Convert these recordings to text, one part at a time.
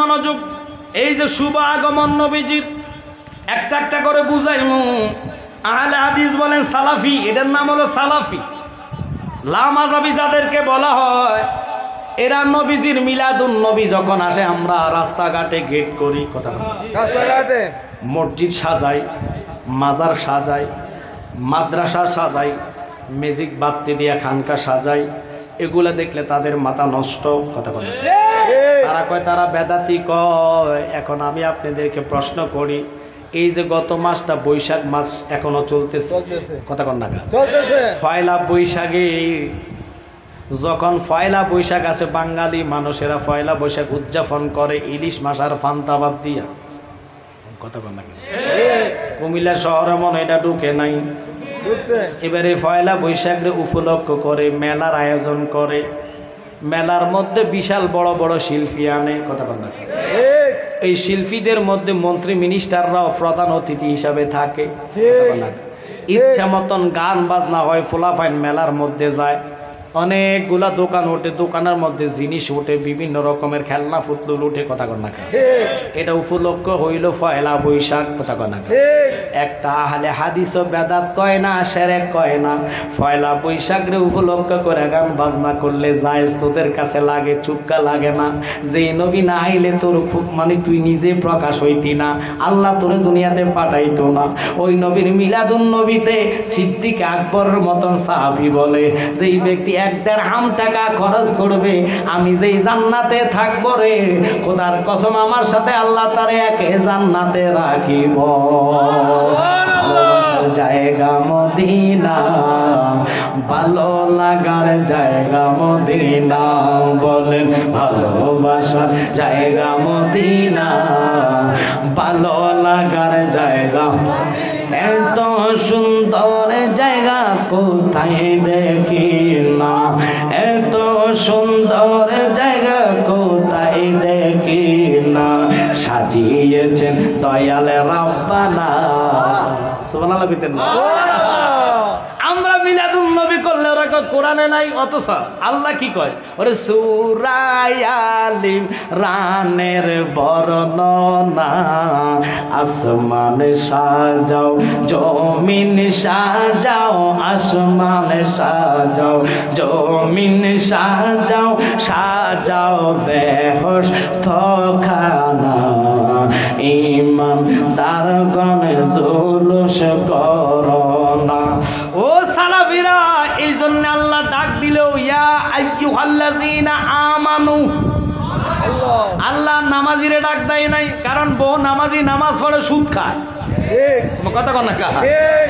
মনোযোগ। এই যে শুভ আগমন নবীজির একটা একটা করে বুঝাইমু। আহলে হাদিস বলেন সালাফি, এটার নাম হলো সালাফি। লামাযাবি যাদেরকে বলা হয় এরা নবীজির মিলাদুন নবী যখন আসে আমরা রাস্তাঘাটে গেট করি, কথা রাস্তাঘাটে মসজিদ সাজাই, মাজার সাজাই, মাদ্রাসা সাজাই, ম্যাজিক বাতি দিয়ে খানকা সাজাই, এগুলা দেখলে তাদের মাথা নষ্ট, কথা বলে। তারা কয় তারা বেদাতি কয়। এখন আমি আপনাদেরকে প্রশ্ন করি, এই যে গত মাসটা বৈশাখ মাস এখনো চলতেছে, কথা কন না, পয়লা বৈশাখে যখন পয়লা বৈশাখ আছে বাঙালি মানুষেরা পয়লা বৈশাখ উদযাপন করে ইলিশ মাছ আর ফান্তাবাদ দিয়া, কথা কন না। কুমিল্লা শহরে মনে এটা ঢুকে নাই। এবারে পয়লা বৈশাখে উপলক্ষ করে মেলার আয়োজন করে, মেলার মধ্যে বিশাল বড় বড় শিল্পী আনে, কথা বল না। এই শিল্পীদের মধ্যে মন্ত্রী মিনিস্টাররাও প্রধান অতিথি হিসাবে থাকে। ইচ্ছা মতন গান বাজনা হয়, ফোলাফাইন মেলার মধ্যে যায়, অনেকগুলা দোকান ওঠে, দোকানের মধ্যে জিনিস ওঠে, বিভিন্ন রকমের খেলনা ফুতলুল উঠে, কথা কন না। এটা উপলক্ষ হইল পয়লা বৈশাখ, কথা কন না। একটা আহলে হাদিস বেদাত কয় না, শিরক কয় না। পয়লা বৈশাখরে উপলক্ষ করে গান বাজনা করলে জায়েজ তোদের কাছে লাগে, চুক্কা লাগে না? যে নবী না আইলে তোর খুব মানে তুই নিজে প্রকাশ হইতি না, আল্লাহ তোরে দুনিয়াতে পাঠাইতো না। ওই নবীর মিলাদুন নবীতে সিদ্দিক আকবরের মতন সাহাবী বলে, যেই ব্যক্তি 1 দিরহাম টাকা খরচ করবে আমি যেই জান্নাতে থাকবো রে, খোদার কসম আমার সাথে আল্লাহ তারে একে জান্নাতে রাখিব। জায়গা মদিনা, ভালো লাগার জায়গা মদিনা, বলেন ভালোবাসার জায়গা মদিনা, ভালো লাগার জায়গা। এত সুন্দর জায়গা কোথায় দেখি না, এত সুন্দর জায়গা কোথায় দেখি না, সাজিয়েছেন দয়াল রাব্বানা। সুবহানাল্লাহ কইতেন না? আমরা মিলাদুন নবী করলে ওরা কোরআনে নাই, অথচ আল্লাহ কি কয়, ওরে সূরা ইয়ালিম রানের বর্ণনা, আসমান সাজাও জমিন সাজাও, আসমান সাজাও জমিন সাজাও, সাজাও বেহেশত খানা, ইমান দারগণ জুলুস করোনা। ও সালাফিরা, এই জন্য আল্লাহ ডাক দিলেও ইয়া আইয়ুহাল্লাযীনা আমানু, আল্লাহ নামাজিরে ডাক দেয় নাই, কারণ বহু নামাজি নামাজ পড়ে সুদ খায়, কথা কন না।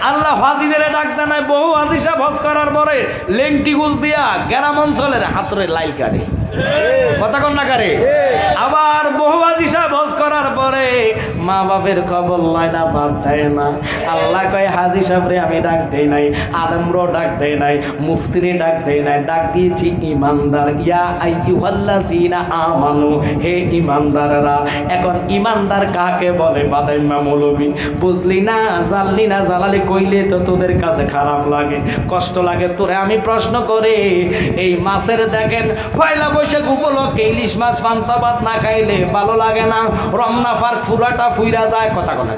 আল্লাহ হাজিদের ডাক দেয় নাই, বহু হাজি সাহেব হজ করার পরে লেংটি গুজ দিয়া গ্রাম অঞ্চলের হাতরে লাইল কাটে, কথা কন না কারে। আবার বহু হাজি সাহেব হজ করার পরে মা বাপের খবর লয় না, বাদ দেয় না। আল্লাহ কয় হাজি সাহেব রে আমি ডাক দেই নাই, আলেমরও ডাক দেয় নাই, মুফতিরে ডাক দেয় নাই, ডাক দিয়েছি ইমানদার। ইয়া আইয়ুহাল্লাযীনা আমানু, হে ইমানদাররা। এখন ইমানদার কাকে বলে? বাদাইম্মা মৌলবী। বুঝলি না, জানলি না, জানালি কইলে তো তোদের কাছে খারাপ লাগে, কষ্ট লাগে। তোরে আমি প্রশ্ন করে, এই মাছের দেখেন পয়লা বৈশাখ উপলক্ষে ইলিশ মাছ ফান্তাবাদ না খাইলে ভালো লাগে না, রমনা পার্ক পুরাটা ফুইরা যায়, কথা কথা।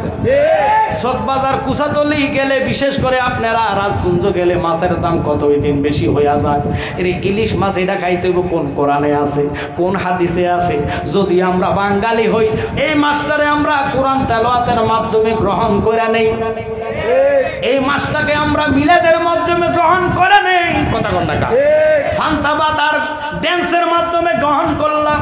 চকবাজার কুসাতলি গেলে, বিশেষ করে আপনারা রাজগুঞ্জ গেলে মাছের দাম কত দিন বেশি হইয়া যায়। এর ইলিশ মাছ এটা খাইতে হইব কোন কোরআনে আছে, কোন হাদিসে আছে? যদি আমরা বাঙালি হই, এই মাছটারে আমরা কোরআন তেলাওয়াতের মাধ্যমে গ্রহণ করে নেই, এই মাছটাকে আমরা মিলাদের মাধ্যমে গ্রহণ করে নেই, কথা কন না। ফান্তাবাদ আর ড্যান্সের মাধ্যমে গ্রহণ করলাম,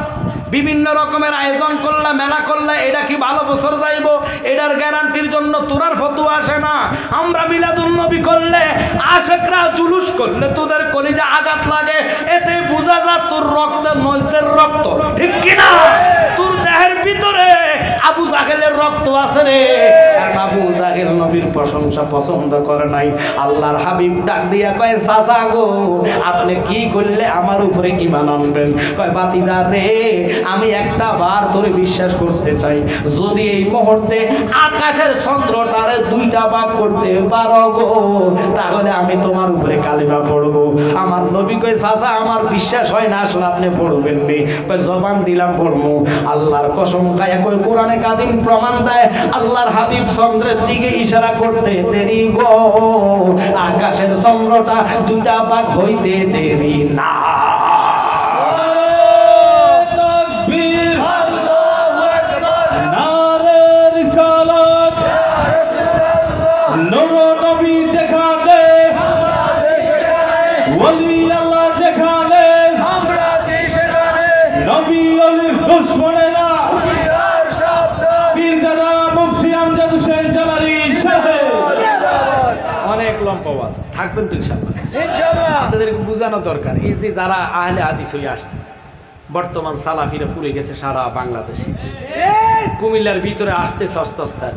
বিভিন্ন রকমের আয়োজন করলা, মেলা করলা, এটা কি ভালো বছর যাইব? এটার গ্যারান্টির জন্য তোরার ফতোয়া আসে না। আমরা মিলাদুন নবী করলে, আশেকরা জুলুস করলে তোদের কলিজা আঘাত লাগে, এতে বোঝা যায় তোর রক্ত নজদের রক্ত, ঠিক কিনা? তোর দেহের ভিতরে আবু জাহেলের রক্ত আছে রে, কারণ আবু জাহেল নবীর প্রশংসা পছন্দ করে নাই। আল্লাহর হাবিব ডাক দিয়া কয় চাচা গো আপনি কি করলে আমার উপরে ঈমান আনবেন? কয় ভাতিজা রে আমি একটা বার তোরে বিশ্বাস করতে চাই, যদি এই মুহূর্তে আকাশের চন্দ্রটারে দুইটা ভাগ করতে পারো গো তাহলে আমি তোমার উপরে কালিমা পড়বো। আমার নবী কয় চাচা আমার বিশ্বাস হয় না, আসলে আপনি পড়বেন নি। কয় জবান দিলাম পড়বো। আল্লাহর কসম খায় কয় কোরআনে কাদিম প্রমাণ দেয় আল্লাহর হাবিব চন্দ্রের দিকে ইশারা করতে দেরি গো, আকাশের চন্দ্রটা দুইটা ভাগ হইতে দেরি না। অনেক লম্বা ওয়াজ থাকবেন তো ইনশাআল্লাহ। আপনাদেরকে বোঝানো দরকার এই যে যারা আহলে হাদিস হয়ে আসছে, বর্তমান সালাফিরা ফুরে গেছে সারা বাংলাদেশে, কুমিল্লার ভিতরে আসতেছে আস্তে আস্তে,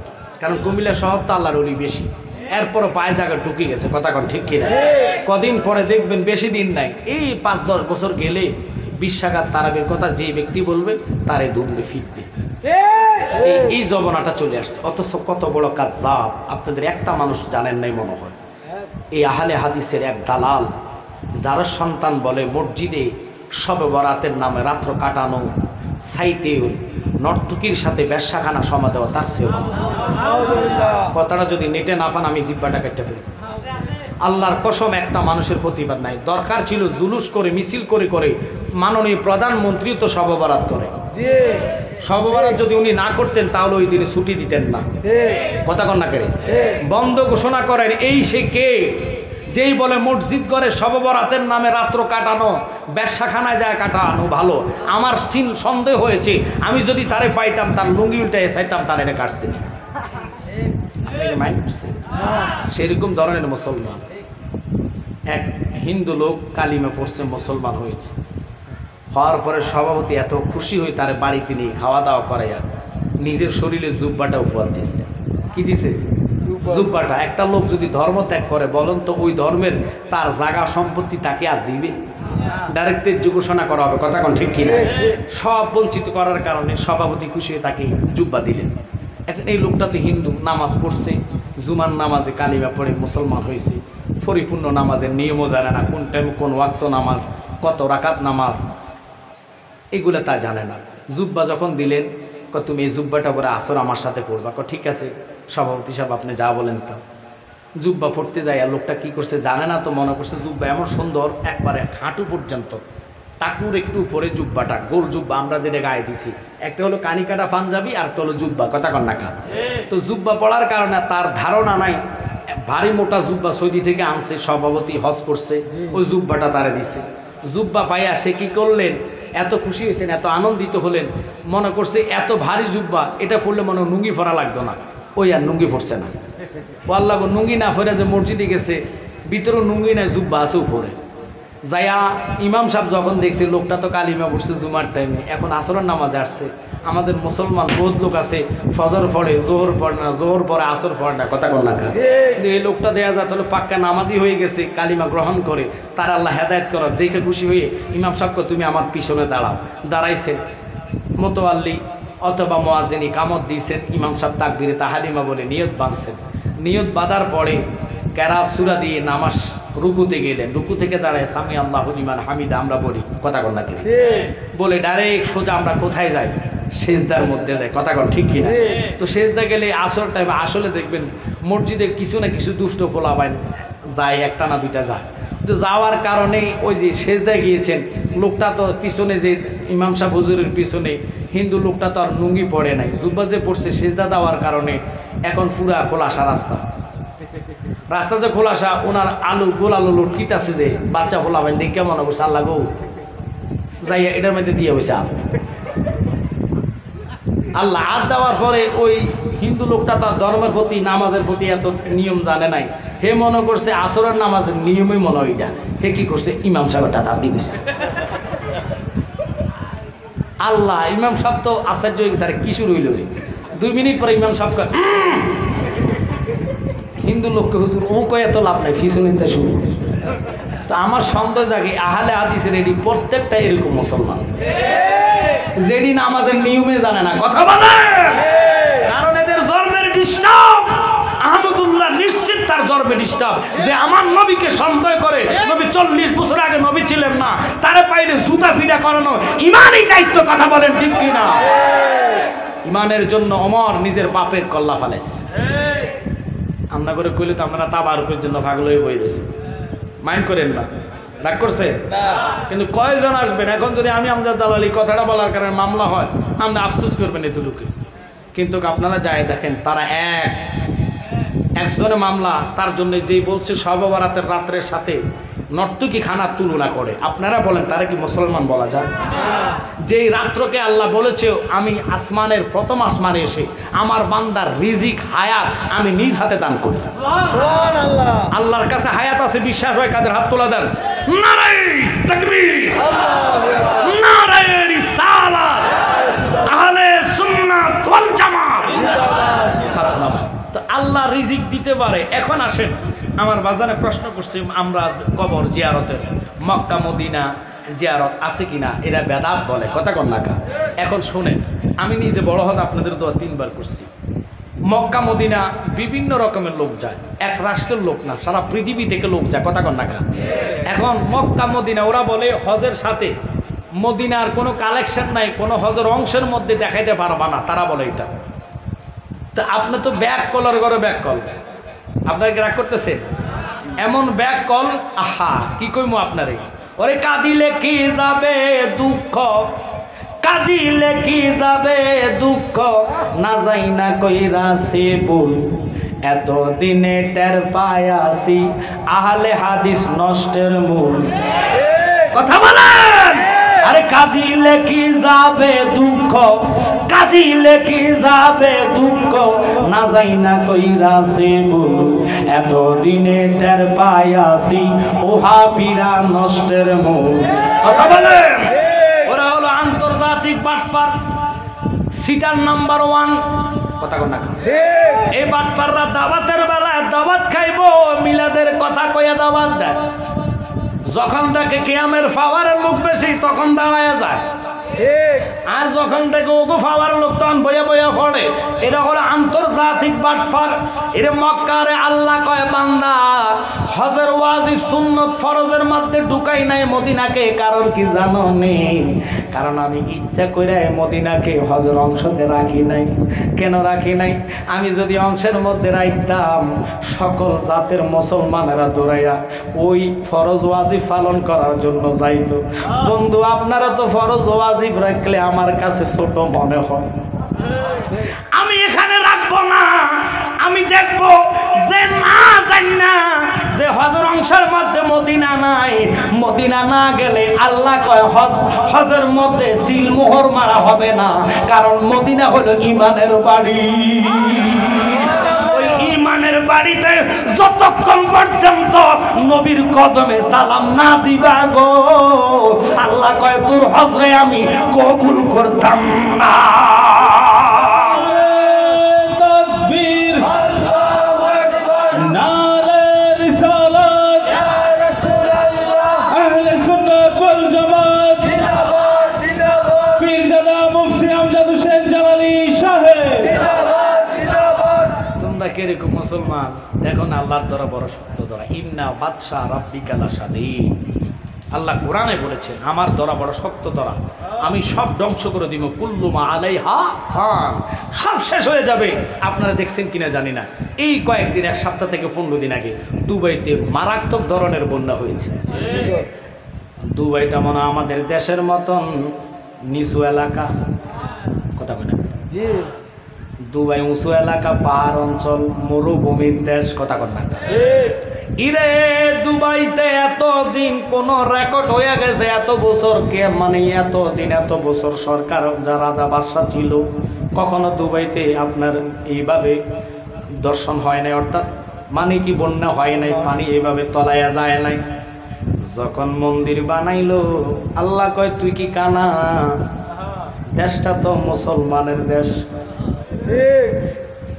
কারণ কুমিল্লা শহর তো আল্লাহর ওলি বেশি, এরপরও পায়ে জায়গা ঢুকে গেছে, কথা কোন ঠিক কিনা? কদিন পরে দেখবেন, বেশি দিন নাই, এই ৫-১০ বছর গেলে বিশ্বাঘাত তারাবির কথা যে ব্যক্তি বলবে তারে দুমবে ফিরবে, এই জবনাটা চলে আসছে। অথচ কত বড় কাজ জাব আপনাদের একটা মানুষ জানেন নাই মনে হয়। এই আহলে হাদিসের এক দালাল যারা সন্তান বলে মসজিদে শবে বরাতের নামে রাত্র কাটানো, সাইতে নর্তকীর সাথে ব্যবসাখানা সমা দেওয়া তার চেয়ে ভালো। কথাটা যদি নেটে না পান আমি জিব্বাটা কেটে ফেলি। আল্লাহর কসম একটা মানুষের প্রতিবাদ নাই। দরকার ছিল জুলুস করে মিছিল করে করে মাননীয় প্রধানমন্ত্রী তো শবে বরাত করে, শবে বরাত যদি উনি না করতেন তাহলে ওই দিনে ছুটি দিতেন না, কথা কন না করে বন্ধ ঘোষণা করেন। এই সে কে যেই বলে মসজিদ করে শবে বরাতের নামে রাত্র কাটানো, ব্যবসাখানায় যায় কাটানো ভালো। আমার সন্দেহ হয়েছে আমি যদি তারে পাইতাম তার লুঙ্গি উল্টায় চাইতাম তার এটা কাটছে না, সেরকম ধরনের মুসলমান। এক হিন্দু লোক কালিমা পড়ছে, মুসলমান হয়েছে, হওয়ার পরে সভাপতি এত খুশি হয়ে তার বাড়িতে নিয়ে খাওয়া দাওয়া করাইয়া নিজের শরীরে জুব্বাটা উপহার দিচ্ছে। কি দিছে? জুব্বাটা। একটা লোক যদি ধর্ম ত্যাগ করে বলেন তো ওই ধর্মের তার জায়গা সম্পত্তি তাকে আর দিবে? ডাইরেক্টের ঘোষণা করা হবে, কথা কোন ঠিক কিনা? সব বঞ্চিত করার কারণে সভাপতি খুশি হয়ে তাকে জুব্বা দিলেন। এখন এই লোকটা তো হিন্দু, নামাজ পড়ছে, জুমার নামাজে কালিমা পড়ে মুসলমান হয়েছে, পরিপূর্ণ নামাজের নিয়মও জানে না, কোন টাইম কোন ওয়াক্ত নামাজ, কত রাকাত নামাজ, এগুলো তা জানে না। জুব্বা যখন দিলেন, তুমি এই জুব্বাটা পরে আসর আমার সাথে পড়বা। ঠিক আছে সভাপতি সাহেব আপনি যা বলেন তা। জুব্বা পড়তে যায়, আর লোকটা কী করছে জানে না, তো মনে করছে জুব্বা এমন সুন্দর একবারে হাঁটু পর্যন্ত, টাকুর একটু উপরে জুব্বাটা, গোল জুব্বা আমরা যেটা গায়ে দিছি, একটা হলো কানিকাটা পাঞ্জাবি আর একটা হলো জুব্বা, কথা কন না কা। তো জুব্বা পড়ার কারণে তার ধারণা নাই, ভারী মোটা জুব্বা সৌদি থেকে আনছে, সভাপতি হজ করছে, ওই জুব্বাটা তারে দিছে। জুব্বা পাইয়া সে কী করলেন, এত খুশি হয়েছেন, এত আনন্দিত হলেন, মনে করছে এত ভারী জুব্বা, এটা পড়লে মনে নুঙ্গি পরা লাগতো না, ওই আর নুঙ্গি পড়ছে না। ও আল্লাহ নুঙ্গি না পরে যে মসজিদে গেছে, ভিতরেও নুঙ্গি নাই, জুব্বা আছে উপরে। যাইয়া ইমাম সাহেব যখন দেখছে লোকটা তো কালিমা পড়ছে জুমার টাইমে, এখন আসরের নামাজে আসছে। আমাদের মুসলমান বহুত লোক আছে ফজর পড়ে, জোহর পড়ে না, জোহর পড়ে আসর পড়ে না, কথা কন না কা। এই লোকটা দেয়া যায় তাহলে পাক্কা নামাজি হয়ে গেছে, কালিমা গ্রহণ করে, তার আল্লাহ হেদায়েত করার দেখে খুশি হয়ে ইমাম সাহেবকে তুমি আমার পিছনে দাঁড়াও। দাঁড়াইছেন, মোতোয়াল্লি অথবা মুয়াজ্জিন ইকামত দিয়েছেন, ইমাম সাহেব তাকবীরে তাহরিমা বলে নিয়ত বাঁধছেন। নিয়ত বাঁধার পরে কেরাত সূরা দিয়ে নামাজ রুকুতে গেলেন, রুকু থেকে দাঁড়ায় সামি আল্লাহু লিমান হামিদা আমরা বলি, কথা কন না কি, বলে ডাইরেক্ট সোজা আমরা কোথায় যাই, সেজদার মধ্যে যাই, কথা কন ঠিক কিনা। তো সেজদা গেলে আসর টাইমে আসলে দেখবেন মসজিদে কিছু না কিছু দুষ্ট পোলাপান যায়, একটা না দুইটা যায়। তো যাওয়ার কারণে ওই যে সেজদায় গিয়েছেন লোকটা তো পিছনে, যে ইমাম সাহেব হুজুরের পিছনে হিন্দু লোকটা তো আর লুঙ্গি পড়ে নাই, জুব্বা যে পড়ছে সেজদা দেওয়ার কারণে এখন পুরা খোলাসা রাস্তা, রাস্তা যে খোলাসা, ওনার আলু গোল আলু লটকিতেছে, যে বাচ্চা ফোলাবেন দেখে মনে করছে আল্লাহ গো যাই এটার মধ্যে দিয়ে হয়েছে আল্লাহ হাত দেওয়ার পরে ওই হিন্দু লোকটা তার ধর্মের প্রতি নামাজের প্রতি এত নিয়ম জানে নাই, হে মনে করছে আসরের নামাজের নিয়মই মনে হয় এটা, হে কি করছে ইমাম সাহেবটা তার দিয়েছে। আল্লাহ ইমাম সাহেব তো আশ্চর্য হয়ে গেছে, আরে কি শুরু হইল? 2 মিনিট পরে ইমাম সাহেব হিন্দু লোককে হুজুর ও কয়ে এত লাভ নাই ফিসুনিতে শুরু। তো আমার সন্দেহ জাগে আহলে হাদিসের এডি প্রত্যেকটা এরকম মুসলমান, যেডি নামাজের নিয়মে জানে না, কথা বলে, কারণ এদের জন্মের ডিস্টার্ব। আহমদুল্লাহ নিশ্চিত তার জন্মে ডিস্টার্ব, যে আমার নবীকে সন্দেহ করে, নবী 40 বছর আগে নবী ছিলেন না, তারে পাইলে জুতা ফিটা করানো ইমানই দায়িত্ব, কথা বলেন ঠিক কিনা? ইমানের জন্য ওমর নিজের পাপের কল্লা ফালাইছে। আমরা করে কইলে তো আমরা তাবারুকের জন্য পাগল হয়ে বই রয়েছে, মাইন্ড করেন না, রাগ করছে। কিন্তু কয়জন আসবেন এখন যদি আমি আমজাদ জালালি কথাটা বলার কারণে মামলা হয়, আমরা আফসোস করবেন এতটুকু। কিন্তু আপনারা যায় দেখেন, তারা একজনের মামলা, তার জন্য যেই বলছে শবে বরাতের রাত্রের সাথে নর্তকী খানার তুলনা করে, আপনারা বলেন তারা কি মুসলমান বলা যায়? যেই রাত্রকে আল্লাহ বলেছে আমি আসমানের প্রথম আসমানে এসে আমার বান্দার রিজিক হায়াত আমি নিজ হাতে দান করি। আল্লাহর কাছে হায়াত আছে বিশ্বাস হয় কাদের? হাত তোলা দেন। নারায়ে তাকবীর, নারায়ে রিসালাত, আহলে সুন্নাত ওয়াল জামাত। তো আল্লাহ রিজিক দিতে পারে। এখন আসেন, আমার বাজারে প্রশ্ন করছে আমরা কবর জিয়ারতের মক্কা মদিনা জিয়ারত আছে কিনা, এরা বেদাত বলে, কথা কন না কা। এখন শুনেন, আমি নিজে বড় হজ আপনাদের দোয়া 3 বার করছি। মক্কা মদিনা বিভিন্ন রকমের লোক যায়, এক রাষ্ট্রের লোক না, সারা পৃথিবী থেকে লোক যায়, কথা কন না কা। এখন মক্কা মদিনা ওরা বলে হজের সাথে মদিনার কোনো কালেকশন নাই, কোনো হজের অংশের মধ্যে দেখাইতে পারবা না, তারা বলে এটা। তা আপনি তো ব্যাক কলার ঘরে ব্যাক কল, আপনার কি রাগ করতেছেন? এমন ব্যাক কল, আহা কি কইমু আপনারে, ওরে কাঁদিলে কি যাবে দুঃখ, কাঁদিলে কি যাবে দুঃখ, না যাই না কইরাছি ভুল, এত দিনে টের পায়াছি আহলে হাদিস নষ্টের মূল। কথা বলেন। আরে কাঁদিলে কি যাবে দুঃখ, কাঁদিলে কি যাবে দুঃখ, না যাই না কইরাছি ভুল, এত দিনে টের পায়াছি ওহাবীরা নষ্টের মূল। কথা বলেন। ওরা হলো আন্তর্জাতিক বাটপার, সিটার নাম্বার 1, কথা কন না। এই বাটপাররা দাওয়াতের বেলায় দাওয়াত খাইবো, মিলাদের কথা কইয়া দাওয়াত দেয়, যখন দেখে কিয়ামের পাওয়ারের লোক বেশি তখন দাঁড়ায় যায়, আর যখন থেকে ওগো পাওয়ার লোক তখন বইয়া বইয়া পড়ে। এটা হলো আন্তর্জাতিক বাটপার। এটা মক্কারে আল্লাহ কয় বান্দা হজের ওয়াজিব সুন্নত ফরজের মধ্যে ঢুকাই নাই মদিনাকে, কারণ কি জানো নেই? কারণ আমি ইচ্ছা করে মদিনাকে হজের অংশতে রাখি নাই। কেন রাখি নাই? আমি যদি অংশের মধ্যে রাখতাম সকল জাতের মুসলমানেরা দৌড়াইয়া ওই ফরজ ওয়াজিব পালন করার জন্য যাইতো। বন্ধু আপনারা তো ফরজ ওয়াজিব রাখলে আমার কাছে ছোট মনে হয়, আমি এখানে রাখবো না। আমি দেখবো যে না জানি না যে হজের অংশের মধ্যে মদিনা নাই, মদিনা না গেলে আল্লাহ কয় হজের মধ্যে সিল মোহর মারা হবে না, কারণ মদিনা হলো ইমানের বাড়ি। ইমানের বাড়িতে যতক্ষণ পর্যন্ত নবীর কদমে সালাম না দিবা গো, আল্লাহ কয় তোর হজরে আমি কবুল করতাম না। কিরকম মুসলমান এখন আল্লাহর দ্বারা বড় শক্ত ধরা, ইন্না বাদশা রাব্বিকা লাশাদীদ। আল্লাহ কোরআনে বলেছেন আমার দ্বারা বড় শক্ত ধরা, আমি সব ধ্বংস করে দিব, কুল্লু মা আলাইহা ফান, সব শেষ হয়ে যাবে। আপনারা দেখছেন কিনা জানি না, এই কয়েকদিন 1 সপ্তাহ থেকে 15 দিন আগে দুবাইতে মারাত্মক ধরনের বন্যা হয়েছে। দুবাইটা মনে আমাদের দেশের মতন নিচু এলাকা, কথা বলে দুবাই উঁচু এলাকা, পাহাড় অঞ্চল, মরুভূমির দেশ, কথা কন না। ইরে দুবাইতে এতদিন কোন রেকর্ড হয়ে গেছে, এত বছর কে মানে এতদিন এত বছর সরকার যা রাজা বাদশা ছিল, কখনো দুবাইতে আপনার এইভাবে দর্শন হয় নাই, অর্থাৎ মানে কি বন্যা হয় নাই, পানি এইভাবে তলাইয়া যায় নাই। যখন মন্দির বানাইলো আল্লাহ কয় তুই কি কানা, দেশটা তো মুসলমানের দেশ,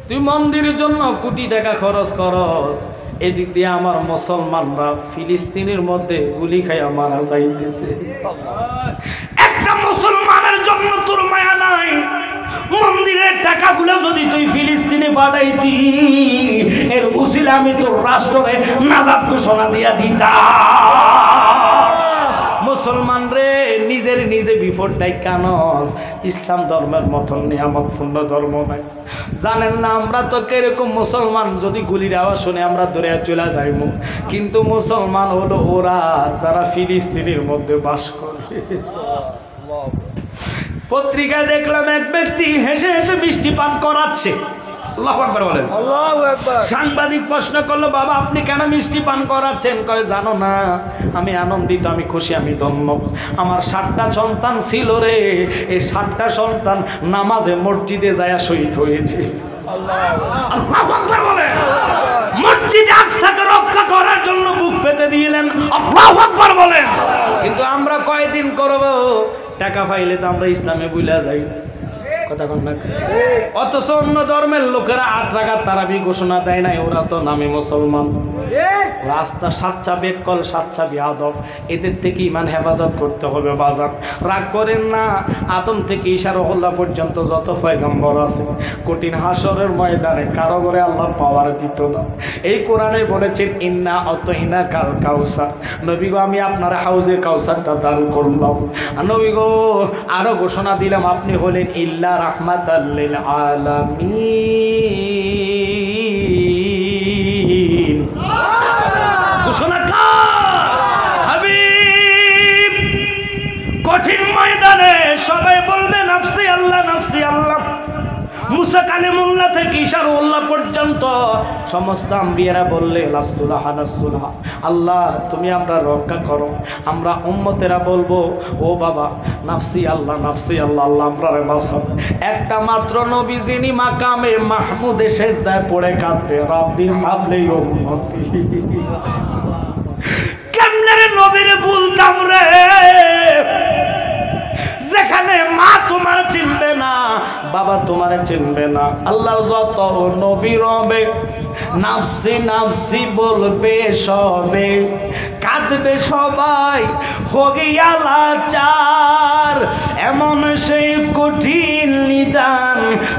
তুই মন্দিরের জন্য কোটি টাকা খরচ করস, এদিক দিয়ে আমার মুসলমানরা ফিলিস্তিনের মধ্যে গুলি খাইয়া মারা যাইতেছে। একটা মুসলমানের জন্য তোর মায়া নাই? মন্দিরের টাকাগুলো যদি তুই ফিলিস্তিনে পাঠাইতি, এর উসিলা আমি তোর রাষ্ট্রে নাজাত ঘোষণা দিয়া দিতাম। মুসলমান রে, নিজের নিজে বিপদ ডাইকানস। ইসলাম ধর্মের মতন নিয়ামতপূর্ণ ধর্ম নাই। জানেন না আমরা তো কিরকম মুসলমান, যদি গুলির আওয়াজ শুনে আমরা দৌড়ে চলে যাইব, কিন্তু মুসলমান হলো ওরা যারা ফিলিস্তিনের মধ্যে বাস করে। পত্রিকায় দেখলাম এক ব্যক্তি হেসে হেসে মিষ্টি পান করাচ্ছে। আল্লাহু আকবার বলেন। আল্লাহু আকবার। সাংবাদিক প্রশ্ন করলো, বাবা আপনি কেন মিষ্টি পান করাচ্ছেন? কয় জানো না, আমি আনন্দিত, আমি খুশি, আমি ধন্য। আমার 7টা সন্তান ছিল রে, এই 7টা সন্তান নামাজে মসজিদে যায় শহীদ হয়েছে। আল্লাহু আকবার বলেন। মসজিদে আকসাকে রক্ষা করার জন্য বুক পেতে দিলেন। আল্লাহু আকবার বলেন। কিন্তু আমরা কয়দিন করব? টাকা পাইলে তো আমরা ইসলামে ভুলে যাই। কথা কোন না? অথচ অন্য ধর্মের লোকেরা 8 রাকাত তারাবি ঘোষণা দেয় নাই, ওরা তো নামে মুসলমান। রাস্তা সাচ্চা বেকল, সাচ্চা বিয়াদব, এদের থেকে ইমান হেফাজত করতে হবে। বাজার রাগ করেন না। আদম থেকে ঈসা রহুল্লাহ পর্যন্ত যত পয়গম্বর আছে, কঠিন হাসরের ময়দানে কারো করে আল্লাহ পাওয়ার দিত না। এই কোরআনে বলেছেন, ইন্না আতাইনা কাল কাউসার। নবী গো, আমি আপনার হাউজে কাউসারটা দান করলাম। নবী গো, আরো ঘোষণা দিলাম, আপনি হলেন ইল্লা রাহমাতাল লিল আলামিন। ঘোষণা হাবিব। কঠিন ময়দানে সবাই বলবে নাফসি আল্লাহ, নাফসি আল্লাহ। মুসা কালিমুল্লাহ থেকে ঈসা রুহুল্লাহ পর্যন্ত সমস্ত আম্বিয়ারা বললে লাস্তুলাহ লাস্তুলাহ, আল্লাহ তুমি আমরা রক্ষা করো। আমরা উম্মতেরা বলবো, ও বাবা নাফসি আল্লাহ, নাফসি আল্লাহ, আল্লাহ আমরা বাঁচাও। একটা মাত্র নবী যিনি মাকামে মাহমুদে সেজদায় পড়ে কাঁদবে, রাব্বি হাবলি উম্মতি। কেমনে রে নবীরে বলতাম রে, যেখানে মা তোমার চিনবে না, বাবা তোমার চিনবে না, আল্লাহর যত নবী রবে নাফসি নাফসি বলবে সবে, কাঁদবে সবাই হইয়া লাচার। এমন সেই কঠিন নিদান,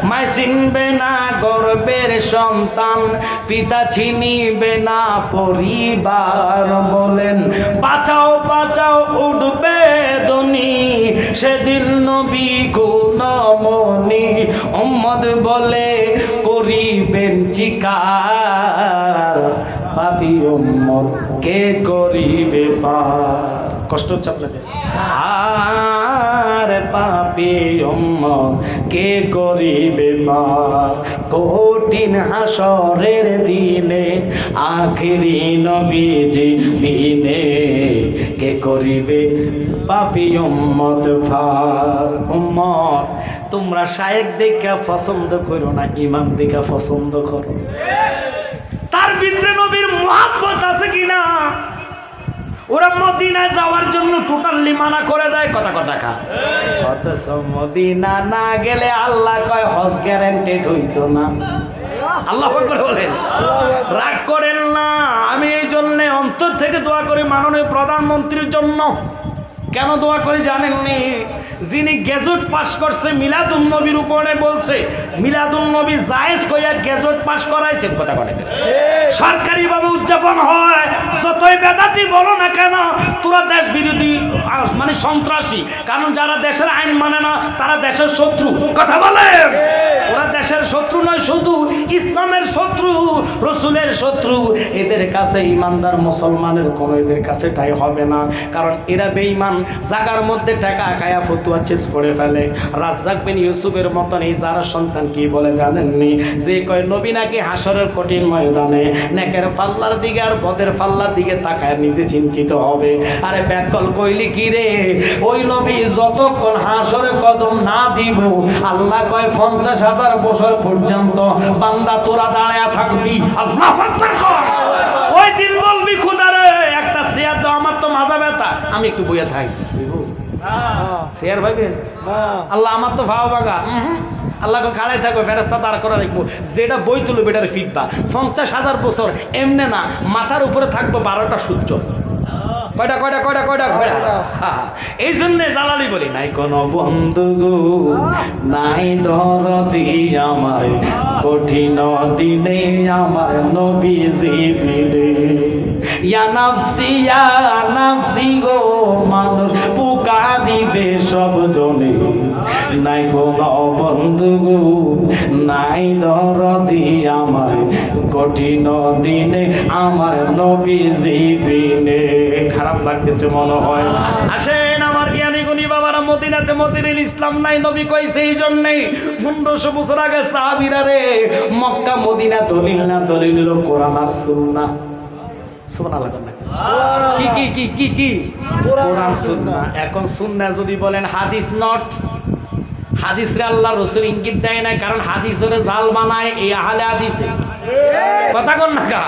মাই চিনবে না গর্বের সন্তান, পিতা চিনিবে না পরিবার। বলেন বাঁচাও বাঁচাও উঠবে ধ্বনি, সেদিন নবী গুণমণি উম্মত বলে করিবেন চিকার, পাপী উম্মত কে করিবে পার। কষ্ট হচ্ছে আপনাদের? আর পাপী উম্মত কে করিবে পার, কঠিন হাসরের দিনে আখিরি নবীজি বিনে কে করিবে পাপী উম্মত পার। উম্মত তোমরা শায়েখ দেখা পছন্দ করো না, ইমাম দেখা পছন্দ করো। তার ভিতরে নবীর মুহাব্বত আছে কিনা? ওরা মদিনায় যাওয়ার জন্য টোটালি মানা করে দেয়, কথা কথা খা। অথচ মদিনা না গেলে আল্লাহ কয় হজ গ্যারান্টেড হইতো না। আল্লাহু আকবার বলেন। রাগ করেন না। আমি এই জন্য অন্তর থেকে দোয়া করি মাননীয় প্রধানমন্ত্রীর জন্য। কেন দোয়া করে জানেননি? যিনি গেজেট পাস করছে মিলাদুন নবীর উপরে বলছে, মিলাদুন নবী জায়েজ কইয়া গেজেট পাস করাইছে, কথা বলে সরকারিভাবে উদযাপন হয়। যতই বেদাতি বলো না কেন, তোরা দেশ বিরোধী মানে সন্ত্রাসী, কারণ যারা দেশের আইন মানে না তারা দেশের শত্রু, কথা বলে। ওরা দেশের শত্রু নয়, শুধু ইসলামের শত্রু, রসুলের শত্রু। এদের কাছে ইমানদার মুসলমানের কোনো এদের কাছে তাই হবে না, কারণ এরা বেঈমান। জাগার মধ্যে টাকা খায়া ফতুয়া চেঞ্জ করে ফেলে। রাজ্জাক বিন ইউসুফের মতন এই যারা সন্তান কি বলে জানেননি? যে কয় নবী নাকি হাসরের কঠিন ময়দানে নেকের পাল্লার দিকে আর বদের পাল্লার দিকে তাকায় নিজে চিন্তিত হবে। আরে ব্যাকল কইলি কি রে? ওই নবী যতক্ষণ হাসরে কদম না দিব, আল্লাহ কয় 50,000 বছর পর্যন্ত বান্দা তোরা দাঁড়ায়া থাকবি। আল্লাহু আকবার কর। ওই দিন বলবি খুদারে একটা চেয়ার দাও, আমার তো মাজা ব্যথা, আমি একটু বইয়া থাকি। চেয়ার ভাইবেন? আল্লাহ আমার তো ভাও বাগা, আল্লাহকে খাড়াই থাকবে, ফেরেস্তা দাঁড় করা রাখবো, যেটা বই তুলো বেটার ফিটবা। 50,000 বছর এমনে না, মাথার উপরে থাকবো 12টা সূর্য। কয়টা কয়টা কয়টা কয়টা কয়টা? এই জন্যে জালালি বলি, নাই কোনো বন্ধু গো, নাই দরদি আমার, কঠিন দিনে আমার নবীজি ফিরে। ইয়া নাফসি ইয়া নাফসি গো, মানুষ পুকারিবে সব জনে, নাই কোনো বন্ধু গো, নাই দরদি আমার, কঠিন দিনে আমার নবীজি ফিরে। খারাপ লাগতেছে মনে হয়। আসেন আমার জ্ঞানী গুণী বাবারা, মদিনাতে মদিনুল ইসলাম নাই, নবী কইছে এই জন্যই 1500 বছর আগে সাহাবীরা রে, মক্কা মদিনা দলিল না, দলিল হলো কোরআন আর সুন্নাহ। সুবহানাল্লাহ। কি কি কি কি কি? কোরআন সুন্নাহ। এখন সুন্নাহ যদি বলেন হাদিস নট, হাদিসরে আল্লাহ রাসূল ইঙ্গিত দেয় না, কারণ হাদিসরে জাল বানায় এই আহলে হাদিসে। কথা কোন না,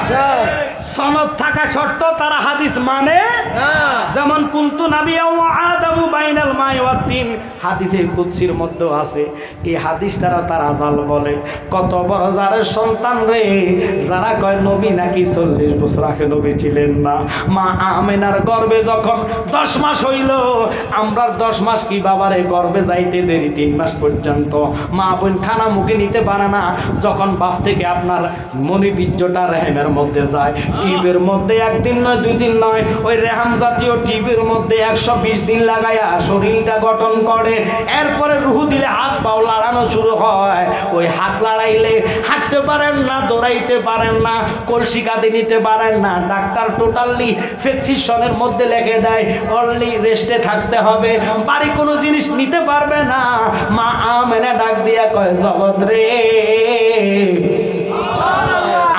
সনদ থাকা শর্ত তারা হাদিস মানে না। যেমন কুনতু নাবিয়া ওয়া আদামু বাইনাল মাই ওয়া তিন, হাদিসে কুদসির মধ্যে আছে। এই হাদিস তারা জাল বলে। কত বড় জারের সন্তান রে, যারা কয় নবী নাকি 40 বছর আগে নবী ছিলেন না। মা আমেনার গর্ভে যখন 10 মাস হইল, আমরা 10 মাস কি বাবারে গর্ভে যাইতে দেরি 3 মাস পর্যন্ত মা বোন খানা মুখে নিতে পারে না। যখন বাপ থেকে আপনার মনি বীর্যটা রেহেমের মধ্যে যায়, টিবের মধ্যে একদিন নয় 2 দিন নয়, ওই রেহাম জাতীয় টিবের মধ্যে 120 দিন লাগাইয়া শরীরটা গঠন করে। এরপরে রুহু দিলে হাত পাও লাড়ানো শুরু হয়। ওই হাত লাড়াইলে হাঁটতে পারেন না, দৌড়াইতে পারেন না, কলসি কাঁধে নিতে পারেন না। ডাক্তার টোটালি প্রেসক্রিপশনের মধ্যে লিখে দেয় অনলি রেস্টে থাকতে হবে, বাড়ি কোনো জিনিস নিতে পারবে না। মা আমেনা ডাক দিয়া কয়, জগৎ রে,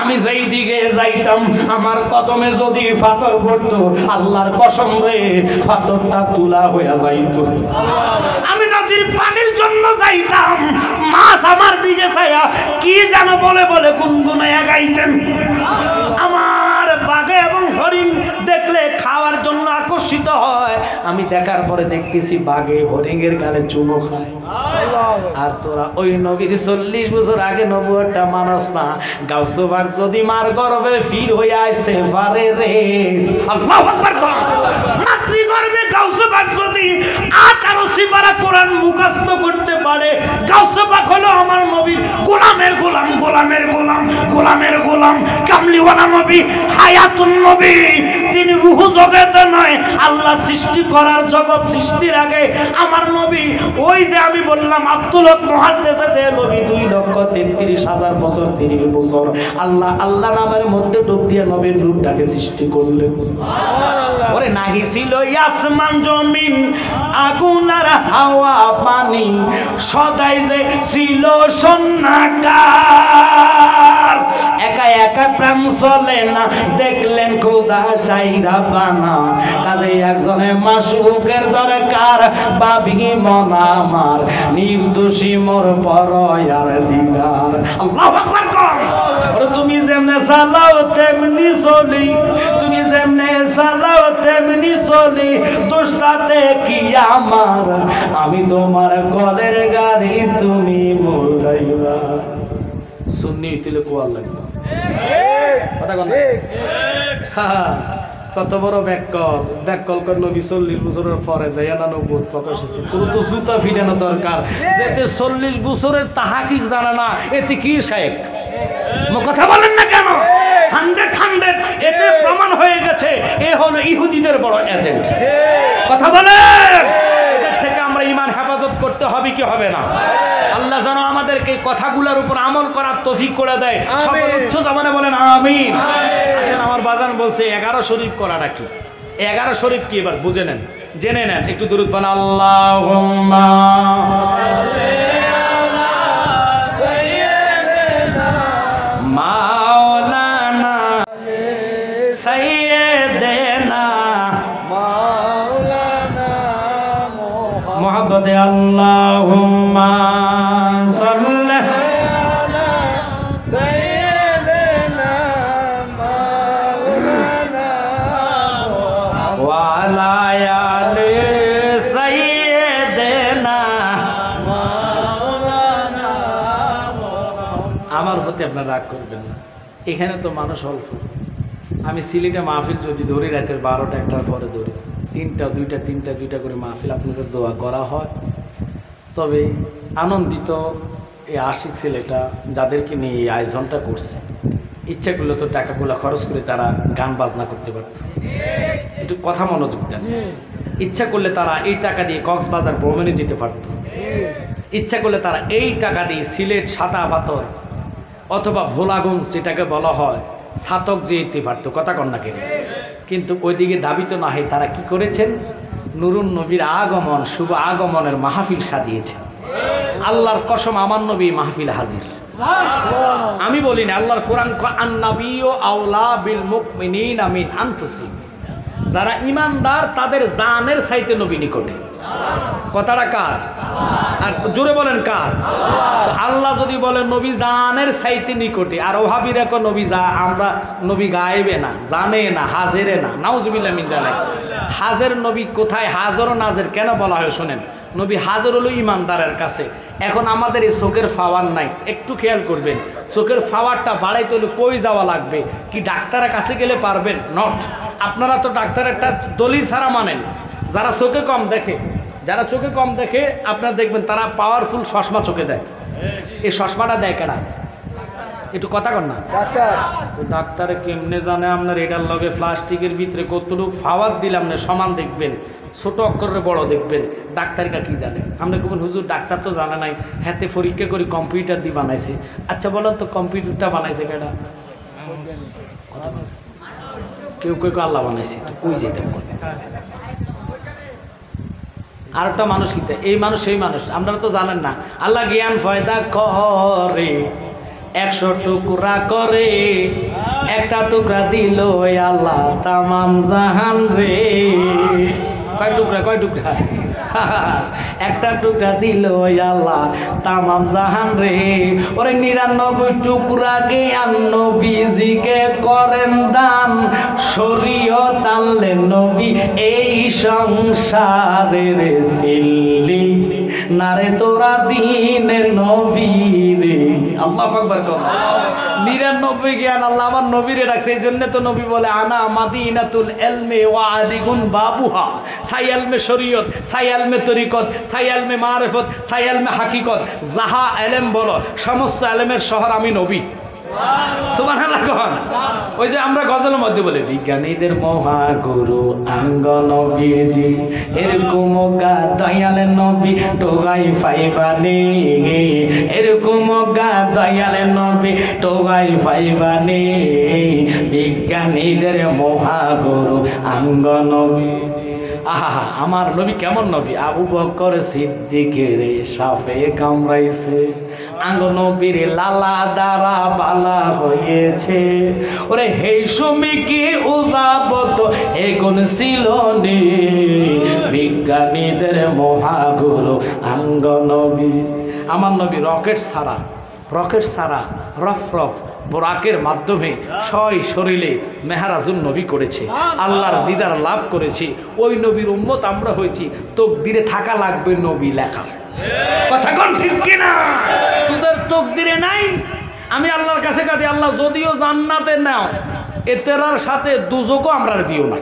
আমি যেই দিকে যাইতাম আমার কদমে যদি পাথর পড়তো, আল্লাহর কসম রে, পাথরটা তুলা হইয়া যাইত। আমি নদীর পানির জন্য যাইতাম, মাছ আমার দিকে চাইয়া কি যেন বলে বলে গুনগুনাইয়া গাইতেন। আমার বাঘে এবং হরিণ দেখলে খাওয়ার জন্য আকর্ষিত হয়। আমি দেখার পরে দেখতেছি বাঘে হরিণের গালে চুমো খায়। আর তোরা ওই নবীর 40 বছর আগে নবুয়তটা মানস না। গাউসে পাক যদি মার গর্ভে ফির হয়ে আসতে পারে রে, আল্লাহু আকবার। মাতৃগর্ভে গাউসে পাক যদি 18 সিপারা কোরআন মুখস্থ করতে পারে, গাউসে পাক হলো আমার নবীর গোলামের গোলাম, গোলামের গোলাম, গোলামের গোলাম, কামলিওয়ালা নবী, হায়াতুন নবী। তিনি রূহ জগতে নয়, আল্লাহ সৃষ্টি করার জগৎ সৃষ্টির আগে আমার নবী, ওই যে আমি বললাম আব্দুল হক মুহাদ্দিসে দে নবী 2,33,000 বছর 30 বছর আল্লাহ আল্লাহ নামের মধ্যে ডুব দিয়ে নবীর রূপটাকে সৃষ্টি করলেন। সুবহানাল্লাহ। ওরে নাহি ছিল আসমান জমিন আগুন আর হাওয়া পানি, সদাই যে ছিল সন্নাকার। একা একা প্রেম চলে না, দেখলেন খোদা সাইরা বানা, কাজে একজনে মাসুকের দরকার। বাবি মন আমার নির্দোষী মোর পরয়ার দিগার। আল্লাহু আকবার কর। ওরে তুমি যেমনে চালাও তেমনি চলি, তুমি যেমনে চালাও তেমনি চলি, দোষটাতে কি আমার, আমি তোমার কলের গাড়ি তুমি মোর ড্রাইভার। সুন্নি হইলে কোয়াল লাগবে। কত বড় ব্যাকল, ব্যাকল করে নবী 40 বছরের পরে যাইয়া না নবুয়ত প্রকাশ হয়েছে। কোনো তো জুতা ফিটানো দরকার, যেতে 40 বছরের তাহাকিক জানা না, এতে কি শেখ? কথা বলেন না কেন? 100 এতে প্রমাণ হয়ে গেছে এ হলো ইহুদিদের বড় এজেন্ট। কথা বলেন। এদের থেকে আমরা ঈমান হেফাজত করতে হবে কি হবে না? আল্লাহ যেন আমাদেরকে কথাগুলোর উপর আমল করার তৌফিক করে দেয়। সবাই উচ্চ জবানে বলেন আমিন। আসেন, আমার বাজান বলছে 11 শরীফ করাটা কি? 11 শরীফ কি এবার বুঝে নেন, জেনে নেন। একটু দুরূদ বানা, আল্লাহুম্মা মাওলানা সাইয়্যিদিনা মাওলানা মুহাম্মদে আল্লাহুম্মা সাল্লি আলা সাইয়্যিদিনা মাওলানা ওয়া আলা আলি সাইয়্যিদিনা মাওলানা আমার প্রতি আপনার রাগ করবেন না, এখানে তো মানুষ অল্প। আমি সিলেটে মাহফিল যদি ধরি রাতের 12টা 1টার পরে ধরি, 3টা 2টা 3টা 2টা করে মাহফিল আপনাদের দোয়া করা হয়। তবে আনন্দিত এই আশিক ছেলেটা যাদেরকে নিয়ে এই আয়োজনটা করছে, ইচ্ছা করলে তো টাকাগুলো খরচ করে তারা গান বাজনা করতে পারত। একটু কথা মনোযোগ দেন। ইচ্ছা করলে তারা এই টাকা দিয়ে কক্সবাজার ভ্রমণে যেতে পারত। ইচ্ছা করলে তারা এই টাকা দিয়ে সিলেট সাতা পাথর অথবা ভোলাগঞ্জ যেটাকে বলা হয় ছাতক যেতে পারতো, কথা কন্যা কেনে। কিন্তু ওইদিকে দাবি তো না হয়, তারা কি করেছেন? নুরুন নবীর আগমন, শুভ আগমনের মাহফিল সাজিয়েছে। আল্লাহর কসম, আমার নবী মাহফিল হাজির। আমি বলি না, আল্লাহর কোরআন আন-নাবিয়্যু আওলা বিল মুমিনিনা মিন আনফুসিহিম, যারা ইমানদার তাদের জানের চাইতে নবী নিকটে। কথাটা কার? আর জোরে বলেন কার? আল্লাহ যদি বলেন নবী জানের চাইতে নিকটে, আর ওহাবিরা কো নবী যা, আমরা নবী গায়েবে না, জানে না, হাজেরে না, নাউজুবিল্লাহ মিন জালিক। হাজের নবী কোথায়? হাজর ও নাজের কেন বলা হয় শোনেন। নবী হাজর হলো ইমানদারের কাছে। এখন আমাদের এই চোখের পাওয়ার নাই, একটু খেয়াল করবেন। চোখের পাওয়ারটা বাড়াইতে হলে কই যাওয়া লাগবে? কি ডাক্তারের কাছে গেলে পারবেন? নট। আপনারা তো ডাক্তারের একটা দলিল ছাড়া মানেন। যারা চোখে কম দেখে, যারা চোখে কম দেখে আপনারা দেখবেন তারা পাওয়ারফুল চশমা চোখে দেয়। এই চশমাটা দেয় কেনা? একটু কথা কর না। ডাক্তারে কেমনে জানে আপনার এটার লগে প্লাস্টিকের ভিতরে কতটুকু ফাওয়ার দিলাম না সমান দেখবেন, ছোট অক্ষরে বড় দেখবেন। ডাক্তারটা কি জানে? আমরা কেমন হুজুর ডাক্তার তো জানে নাই, হাতে পরীক্ষা করে কম্পিউটার দিয়ে বানাইছে। আচ্ছা বলেন তো কম্পিউটারটা বানাইছে কেনা? কেউ কেউ আল্লাহ বানাইছে, তো কই যেতে পারে? আর একটা মানুষ কিতে, এই মানুষ সেই মানুষ, আপনারা তো জানেন না। আল্লাহ জ্ঞান ফয়দা করে 100 টুকরা করে, একটা টুকরা দিল আল্লাহ তামাম জাহান রে। কয় টুকরা? কয় টুকরা? একটা টুকরা দিল আল্লাহ তামাম জাহান রে। ওরে 99 টুকরা জ্ঞান নবীজিকে করেন দান, শরীয়ত আনলেন নবী এই সংসারে রে। সিল্লি নারে তোরা দিনের নবী রে। আল্লাহু আকবার। 99 জ্ঞান আল্লাহ আমার নবীরে রাখছে। এই জন্য তো নবী বলে আনা মাদিনাতুল ইলমি ওয়া আলিগুন বাবুহা। সাই ইলমে শরীয়ত, সাই ইলমে তরিকত, সাই ইলমে মারিফত, সাই ইলমে হাকিকত, যাহা ইলম বলো সমস্ত ইলমের শহর আমি নবী। সুবহানাল্লাহ। কোন ওই যে আমরা গজলের মধ্যে বলে বিজ্ঞানীদের মহাগুরু আঙ্গ নবীজি, এরকম গা দয়ালের নবী টোগাই ফাইবানে, এরকম গা দয়ালের নবী টোগাই ফাইবানে। বিজ্ঞানীদের মহাগুরু আঙ্গ নবী। আহা, আমার নবী কেমন নবী? আবু বকর সিদ্দিকের সাফে কামড়াইছে, আঙ্গ নবীর লালা দ্বারা বালা হয়েছে। ওরে হে সুমি কি উজাবত এগুন ছিল নে, বিজ্ঞানীদের মহাগুরু আঙ্গ নবী। আমার নবী রকেট ছাড়া রফ বোরাকের মাধ্যমে সয় শরীরে মেহরাজুন নবী করেছে, আল্লাহর দিদার লাভ করেছি। ওই নবীর উম্মত আমরা হয়েছি। তকদিরে থাকা লাগবে নবী লেখা। কথা কোন ঠিক কিনা? তোদের তকদিরে নাই। আমি আল্লাহর কাছে কাঁদি, আল্লাহ যদিও জান্নাতে নাও, এতেরার সাথে দুজকও আমরা দিও না।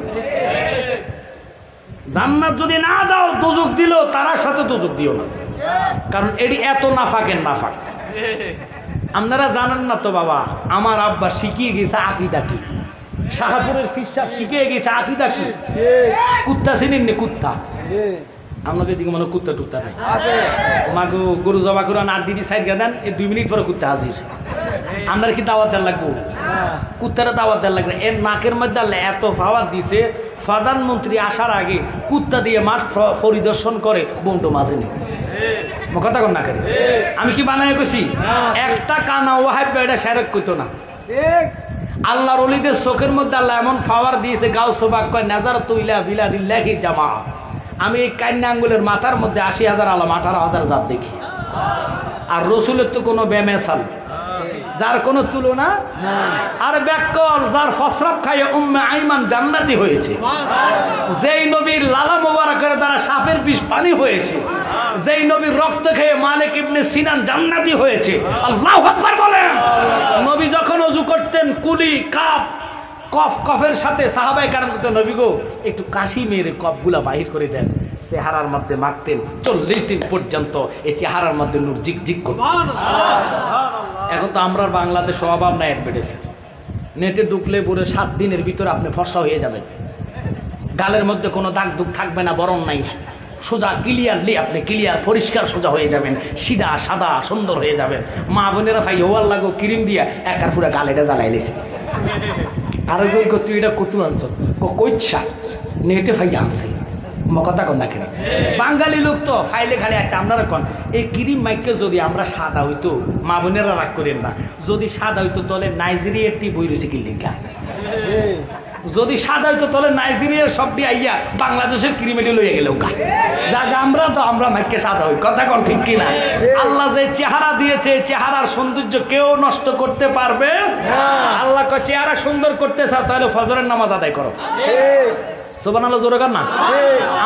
জান্নাত যদি না দাও, দুজক দিল তার সাথে দুজক দিও না, কারণ এটি এত নাফাকের নাফাক। আপনারা জানেন না তো বাবা, আমার আব্বা শিখিয়ে গেছে আকিদা কি। শাহপুরের ফিরসাব শিখিয়ে গেছে আকিদা কি। কুত্তা চিনেন নি? কুত্তা আপনাকে দিকে মনে কুত্তা টুত্তা নাই। মাকে গরু জবা করে 8 ডিডি সাইড দেন, এই 2 মিনিট পরে কুত্তা হাজির। আপনার কি দাওয়াত দেওয়ার লাগবো? কুত্তারা দাওয়াত দেওয়ার লাগবে। এর নাকের মধ্যে এত পাওয়ার দিছে, প্রধানমন্ত্রী আসার আগে কুত্তা দিয়ে মাঠ পরিদর্শন করে বন্টু মাঝে নেই। কথা কন না করে আমি কি বানায় কইছি? একটা কানা ওয়াহাব এটা শেরেক কইতো না। আল্লাহর ওলিদের চোখের মধ্যে আল্লাহ এমন পাওয়ার দিয়েছে, গাও সোবাক কয় নাজারাতু ইলা বিলাদিল্লাহি জামা। আমি এই কান্না আঙ্গুলের মাথার মধ্যে 80,000 আলাম, 18,000 জাত দেখি। আর রসুলের তো কোনো বেমেসাল, যার কোনো তুলনা। আর ব্যাকল যার ফসরাব খাইয়ে উম্মে আইমান জান্নাতি হয়েছে, যেই নবীর লালা মোবারকের দ্বারা সাপের বিষ পানি হয়েছে, যেই নবীর রক্ত খেয়ে মালিক ইবনে সিনান জান্নাতি হয়েছে। আল্লাহু আকবার বলেন। নবী যখন ওযু করতেন কুলি কাপ কফের সাথে সাহাবায়ে কেরাম করতেন, নবী গো একটু কাশি মেরে কফগুলা বাহির করে দেন। চেহারার মধ্যে মাখতেন, 40 দিন পর্যন্ত এই চেহারার মধ্যে নূর জিকজিক করত। এখন তো আমরা বাংলাদেশে অভাব নাই অ্যাডভার্টাইজের, নেটে ঢুকলে পুরো 7 দিনের ভিতরে আপনি ফর্সা হয়ে যাবেন, গালের মধ্যে কোনো দাগ দুগ থাকবে না, বরং নাই, সোজা ক্লিয়ারলি আপনি ক্লিয়ার পরিষ্কার সোজা হয়ে যাবেন, সিধা সাদা সুন্দর হয়ে যাবেন। মা বোনেরা ভাই ওয়াল লাগো ক্রিম দিয়া একার পুরা গালেটা জ্বালাই লেছে। আরেকজন তুই এটা কত আনছ, কইচ্ছা নেটে ভাই আনছি, কথা কন না কেন? বাঙালি লোক তো ফাইলে খালি আছে। আপনারা কন এই ক্রিম মাইকে যদি আমরা সাদা হইতো, মা বোনেরা রাগ করেন না, যদি সাদা হইতো তাহলে নাইজেরিয়ার টি বই রয়েছে কিল্লিকা, যদি সাদা হইতো তাহলে নাইজেরিয়ার সবটি আইয়া বাংলাদেশের ক্রিমেটি লইয়া গেল গা। যাক আমরা তো আমরা মাইকে সাদা হই, কথা কন ঠিক কিনা? আল্লাহ যে চেহারা দিয়েছে, চেহারার সৌন্দর্য কেউ নষ্ট করতে পারবে আল্লাহ কয় চেহারা সুন্দর করতে চাও তাহলে ফজরের নামাজ আদায় করো। সুবহানাল্লাহ জোরে কর না।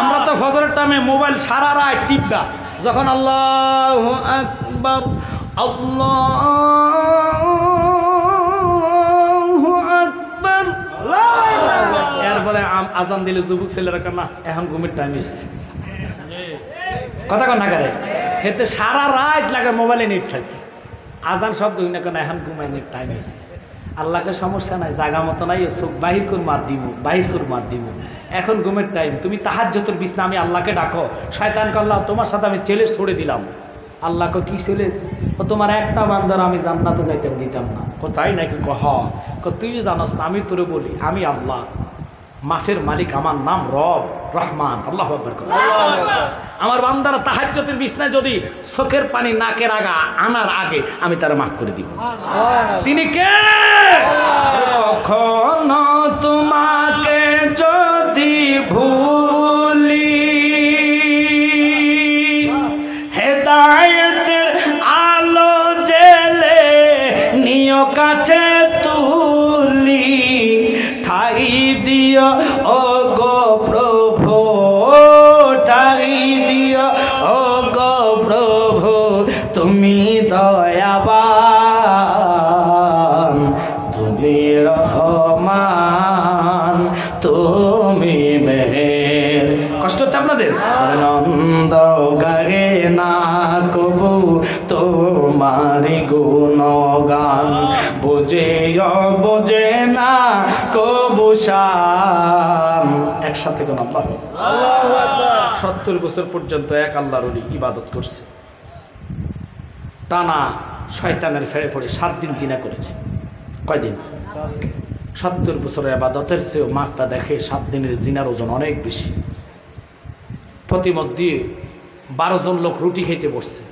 আমরা তো ফজরের টাইমে মোবাইল সারা রাত টিপবা, যখন আল্লাহু আকবার আল্লাহু আকবার এরপরে আজান দিলে যুবক ছেলেরা কর না এখন ঘুমের টাইম এসছে, কথা কন না করে, এতে সারা রাত লাগে মোবাইলে নেট চাইছ, আজান শব্দ হই না কেন এখন ঘুমাইনের টাইম এসছে। আল্লাহকে সমস্যা নাই, জায়গা মতো নাই, চোখ বাহির করে মার দিব, বাহির করে মার দিব, এখন ঘুমের টাইম, তুমি তাহাজ্জুদের বিছনা আমি আল্লাহকে ডাকো, শয়তানকে আল্লাহ তোমার সাথে আমি চ্যালেঞ্জ ছড়ে দিলাম। আল্লাহকে কি চ্যালেঞ্জ? ও তোমার একটা বান্দার আমি জান্নাতে যাইতে দিতাম না। কোথায় নাকি কহ তুই জানাস না, আমি তোরে বলি আমি আল্লাহ মাফের মালিক, আমার নাম রব রহমান। আল্লাহু আকবার। আমার বান্দারা তাহাজ্জুদের বিছনায় যদি চোখের পানি নাকের আগা আনার আগে আমি তারা মাফ করে দিব। তিনি কে? কখনো তোমাকে যদি ভুলি হেদায়েতের আলো জেলে নিয় কাছে তুলি, ঠাই দিও ও গো প্রভু, ঠাই দিও ও গো প্রভু, তুমি দয়াবান, তুমি রহমান, তুমি মেহের। কষ্ট হচ্ছে আপনাদের? নন্দ গায়ে না কবু তোমারি গুণগান, বোঝে বোঝে না কবু শান। একসাথে কোন আল্লাহ 70 বছর পর্যন্ত এক আল্লাহর ওলি ইবাদত করছে, টানা শয়তানের ফেরে পড়ে 7 দিন জিনা করেছে। কয়দিন? 70 বছরের ইবাদতের চেয়েও মাপটা দেখে 7 দিনের জিনার ওজন অনেক বেশি। প্রতিমধ্যে 12 জন লোক রুটি খেতে বসছে,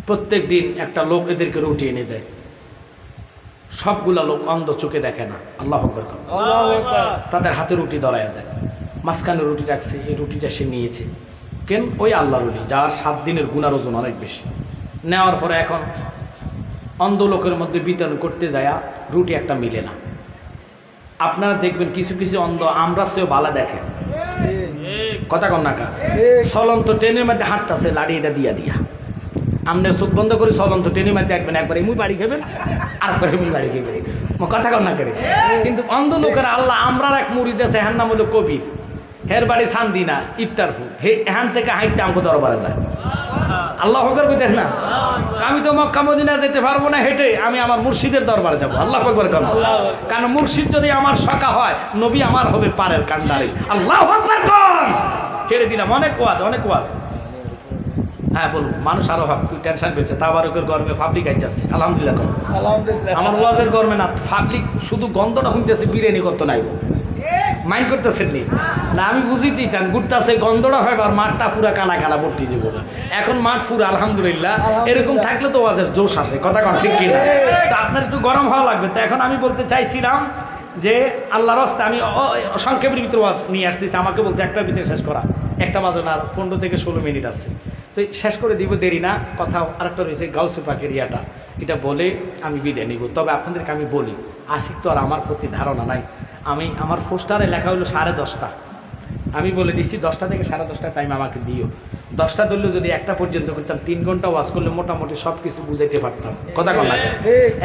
প্রত্যেক দিন একটা লোক এদেরকে রুটি এনে দেয়, সবগুলা লোক অন্ধ চোখে দেখে না। আল্লাহু আকবার। তাদের হাতে রুটি ধরাইয়া দেয়, মাঝখানে রুটি রাখছে, এই রুটিটা সে নিয়েছে। কেন? ওই আল্লাহর রুটি যার 7 দিনের গুনার ওজন অনেক বেশি। নেওয়ার পরে এখন অন্ধ লোকের মধ্যে বিতরণ করতে যায়, রুটি একটা মিলে না। আপনারা দেখবেন কিছু কিছু অন্ধ আমরা সেও ভালো দেখেন, কথা কন না কা, চলন্ত ট্রেনের মধ্যে হাঁটতেছে লাড়ি এটা দিয়া দিয়া, আপনি চোখ বন্ধ করে চলন্ত ট্রেনের মধ্যে দেখবেন, একবারে মুই বাড়ি খেবেন আরেকবারে মুই বাড়ি খেবেন, কথা কন না করে। কিন্তু অন্ধ লোকের আল্লাহ আমরা এক মুড়ি দেশে, হ্যার নাম হলো কবির, হের বাড়ি সান্দিনা ইফতারপুর, হে এখান থেকে হাইটটা আমাকে দরবারে যায়। আল্লাহ আকবার কইতেন না? আমি তো মক্কা মদিনা যেতে পারবো না হেঁটে, আমি আমার মুর্শিদের দরবারে যাবো। আল্লাহ আকবার কর, কারণ মুর্শিদ যদি আমার সখা হয়, নবী আমার হবে পারের কান্ডারে। আল্লাহ আকবার কর। ছেড়ে দিলাম, অনেক ওয়াজ, অনেক ওয়াজ। হ্যাঁ বলুন, মানুষ আরো ভাব, তুই টেনশন পেয়েছে, তাবারকের গরমে পাবলিক আইতেছে। আলহামদুলিল্লাহ কর, আমার ওয়াজের গরমে না, পাবলিক শুধু গন্ধটা শুনতেছে, বিরিয়ানি করতে নাই, মাইন্ড করতেছেন নি না? আমি বুঝি দিতাম ঘুরতেছে, গন্ধটা হয়, আর মাঠটা পুরা কানা কানা ভর্তি যাবো। এখন মাঠ পুরো আলহামদুলিল্লাহ। এরকম থাকলে তো ওয়াজের জোশ আসে, কথা কন ঠিক কিনা? তো আপনার একটু গরম হওয়া লাগবে। তো এখন আমি বলতে চাইছিলাম যে আল্লাহর রাস্তায় আমি সংক্ষেপের ভিতরে ওয়াজ নিয়ে আসতেছি, আমাকে বলছে একটার ভিতরে শেষ করা, 1টা বাজে না, 15 থেকে 16 মিনিট আছে, তো শেষ করে দিব, দেরি না। কথা আরেকটা রয়েছে গাউসে পাকের ইয়াটা, এটা বলে আমি বিদায় নিব। তবে আপনাদেরকে আমি বলি, আশিক তো আর আমার প্রতি ধারণা নাই। আমি আমার পোস্টারে লেখা হলো 10:30, আমি বলে দিচ্ছি 10টা থেকে 10:30 টাইম আমাকে দিও। 10টা ধরলে যদি 1টা পর্যন্ত করতাম 3 ঘন্টা ওয়াজ করলে মোটামুটি সব কিছু বুঝাইতে পারতাম। কথা কন লাগে।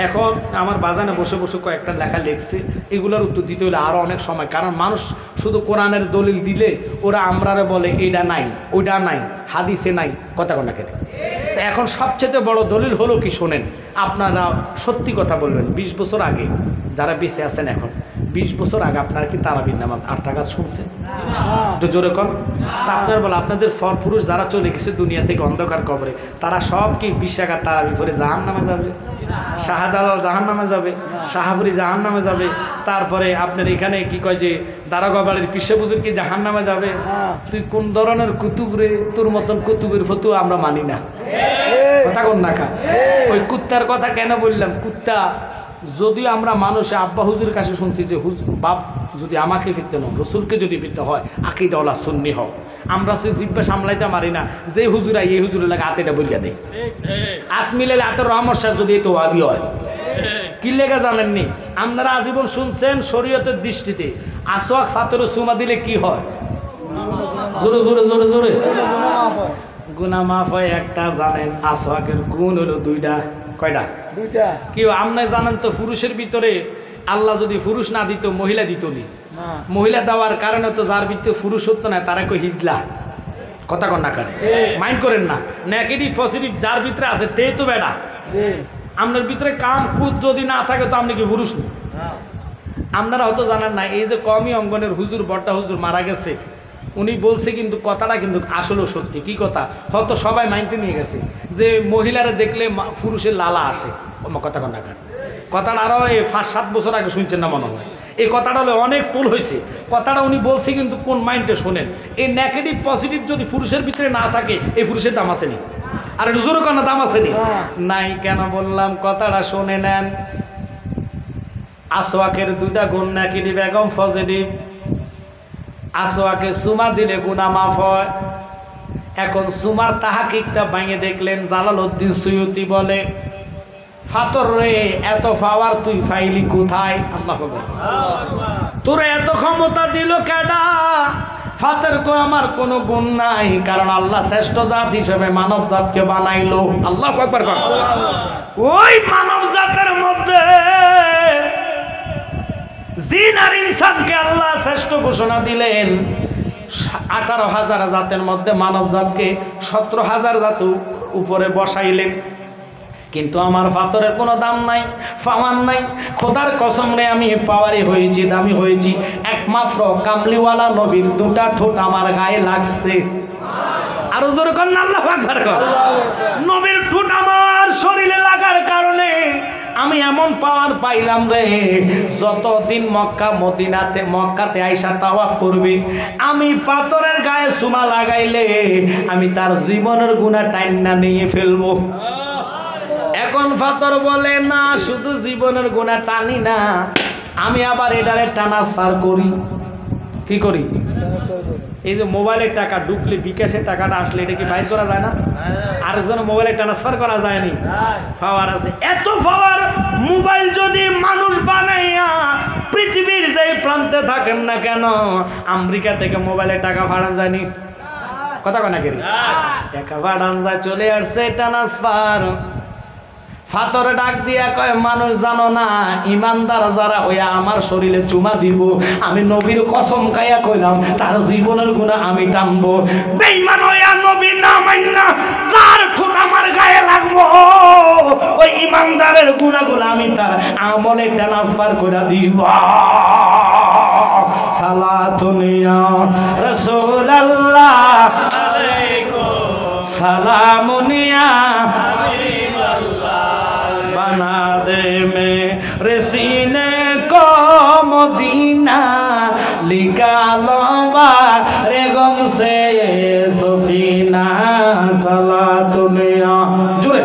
এখন আমার বাজানে বসে বসে কয়েকটা লেখা লিখছে, এগুলোর উত্তর দিতে হলে আরও অনেক সময়, কারণ মানুষ শুধু কোরআনের দলিল দিলে ওরা আমরারে বলে এইটা নাই ওইটা নাই হাদিসে নাই। কথা কন লাগে। তো এখন সবচেয়ে বড় দলিল হলো কি শোনেন, আপনারা সত্যি কথা বলবেন, 20 বছর আগে যারা বেঁচে আছেন এখন, 20 বছর আগে আপনারা কি তারাবির নামাজ 8 রাকাত শুনছেন? একটু জোরে কর। তা আপনার বলে আপনাদের পুরুষ যারা চলে গেছে দুনিয়া থেকে অন্ধকার কবরে, তারা সব কি 20 রাকাত তারাবি পরে জাহান্নামে যাবে? শাহজালাল জাহান্নামে যাবে, শাহাবুরি জাহান্নামে যাবে, তারপরে আপনার এখানে কি কয় যে দারোগা বাড়ির পিসেবুজুর কি জাহান্নামে যাবে? তুই কোন ধরনের কুতুব রে? তোর মতন কুতুবের ফতুয়া আমরা মানি না। কথা কোন না খা। ওই কুত্তার কথা কেন বললাম? কুত্তা যদিও আমরা মানুষে আব্বা হুজুর কাছে শুনছি যে বাপ যদি আমাকে ফিরতে নয় রসুলকে যদি ফিরতে হয় আকীদা সুন্নি হও, আমরা হচ্ছে জিব্বা সামলাইতে পারি না, যে হুজুরা এই হুজুরের লাগে হাতেটা বলিয়া দেয়, হাত মিলালে হাতের রহমস্যা যদি তো আবি হয়। কি লেগে জানেননি? আপনারা আজীবন শুনছেন শরীয়তের দৃষ্টিতে আসওয়াক ফাতরে সুমা দিলে কি হয়? জোরে জোরে জোরে জোরে গুনাহ মাফ হয়। একটা জানেন আসওয়াকের গুণ হলো 2টা। কয়টা? 2টা। কি আপনি জানেন তো পুরুষের ভিতরে আল্লাহ যদি পুরুষ না দিত মহিলা দিত নি? মহিলা দেওয়ার কারণে তো যার ভিতরে পুরুষত্ব না তারা কই হিজলা। কথা কন না করে মাইন্ড করেন না। নেগেটিভ পজিটিভ যার ভিতরে আছে তে তো বেড়া। আপনার ভিতরে কাম ক্রোধ যদি না থাকে তো আপনি কি পুরুষ না? আপনারা হয়তো জানেন না, এই যে কমি অঙ্গনের হুজুর বড়টা হুজুর মারা গেছে, উনি বলছে কিন্তু কথাটা কিন্তু আসলেও সত্যি। কি কথা? হয়তো সবাই মাইন্ডে নিয়ে গেছে যে মহিলারা দেখলে পুরুষের লালা আসে। কথা কন না কেন? কথাটা আরও এই 5-7 বছর আগে শুনছেন না মনে হয়। এই কথাটা হলে অনেক টুল হয়েছে। কথাটা উনি বলছে কিন্তু কোন মাইন্ডে শোনেন। এই নেগেটিভ পজিটিভ যদি পুরুষের ভিতরে না থাকে এই পুরুষের দাম আসেনি। আর জোরে কেন দাম আসেনি? নাই কেন বললাম কথাটা শুনে নেন। আসওয়াকের 2টা গুণ নেগেটিভ এবং পজিটিভ। আসওয়াকে সুমা দিলে গুনাহ মাফ হয়। এখন সুমার তাহাকিকটা ভাঙে দেখলেন জালালউদ্দিন সুয়ুতি বলে, ফাতর রে এত পাওয়ার তুই ফাইলি কোথায়? আল্লাহ তোর এত ক্ষমতা দিল কেডা? ফাতের তো আমার কোনো গুণ নাই, কারণ আল্লাহ শ্রেষ্ঠ জাত হিসেবে মানব জাতকে বানাইলো। আল্লাহু আকবার কর। ওই মানব জাতের মধ্যে জিন আর ইনসানকে আল্লাহ শ্রেষ্ঠ ঘোষণা দিলেন। 18,000 জাতের মধ্যে মানব জাতকে 17,000 জাত উপরে বসাইলেন। কিন্তু আমার ফাতরের কোনো দাম নাই, পাওয়ার নাই। খোদার কসম রে আমি পাওয়ারি হয়েছি, দামি হয়েছি একমাত্র কামলিওয়ালা নবীর 2টা ঠোঁট আমার গায়ে লাগছে। আরো জোরে কর না আল্লাহু আকবার কর। নবীর ঠোঁট আমার শরীরে লাগার কারণে আমি এমন পাওয়ার পাইলাম রে, যতদিন মক্কাতে আইসা তাওয়াফ করবে, আমি পাথরের গায়ে সুমা লাগাইলে আমি তার জীবনের গুনাহ টাইনা নিয়ে ফেলবো। এখন ফাতর বলে না, শুধু জীবনের গুনাহ টানি না, আমি আবার এটারে ট্রান্সফার করি। কি করি? এই যে মোবাইলের টাকা ঢুকলে বিকাশের টাকাটা আসলে এটা কি বাইর করা যায় না? আরেকজনের মোবাইলে ট্রান্সফার করা যায়নি? পাওয়ার আছে। এত পাওয়ার মোবাইল যদি মানুষ বানাইয়া পৃথিবীর যে প্রান্তে থাকেন না কেন, আমেরিকা থেকে মোবাইলে টাকা পাঠান যায়নি? কথা কয় না কেন? টাকা পাঠান যায়, চলে আসছে ট্রান্সফার। ফাতরে ডাক দিয়া কয়, মানুষ জানো না, ইমানদার যারা হইয়া আমার শরীরে চুমা দিব, আমি নবীর কসম খাইয়া কইলাম তার জীবনের গুনাহ আমি টানবো। বেঈমান হইয়া নবী না মাইন্না যার ঠোঁট আমার গায়ে লাগবো, ওই ইমানদারের গুনাহগুলো আমি তার আমলে ট্রান্সফার করে দিব। সালাতুন ইয়া রাসূলুল্লাহ আলাইকুম সালামুন ইয়া बना दे मेरे सीने को मदीना, निकालो बारे गम से सफीना। सलातुनिया जुड़े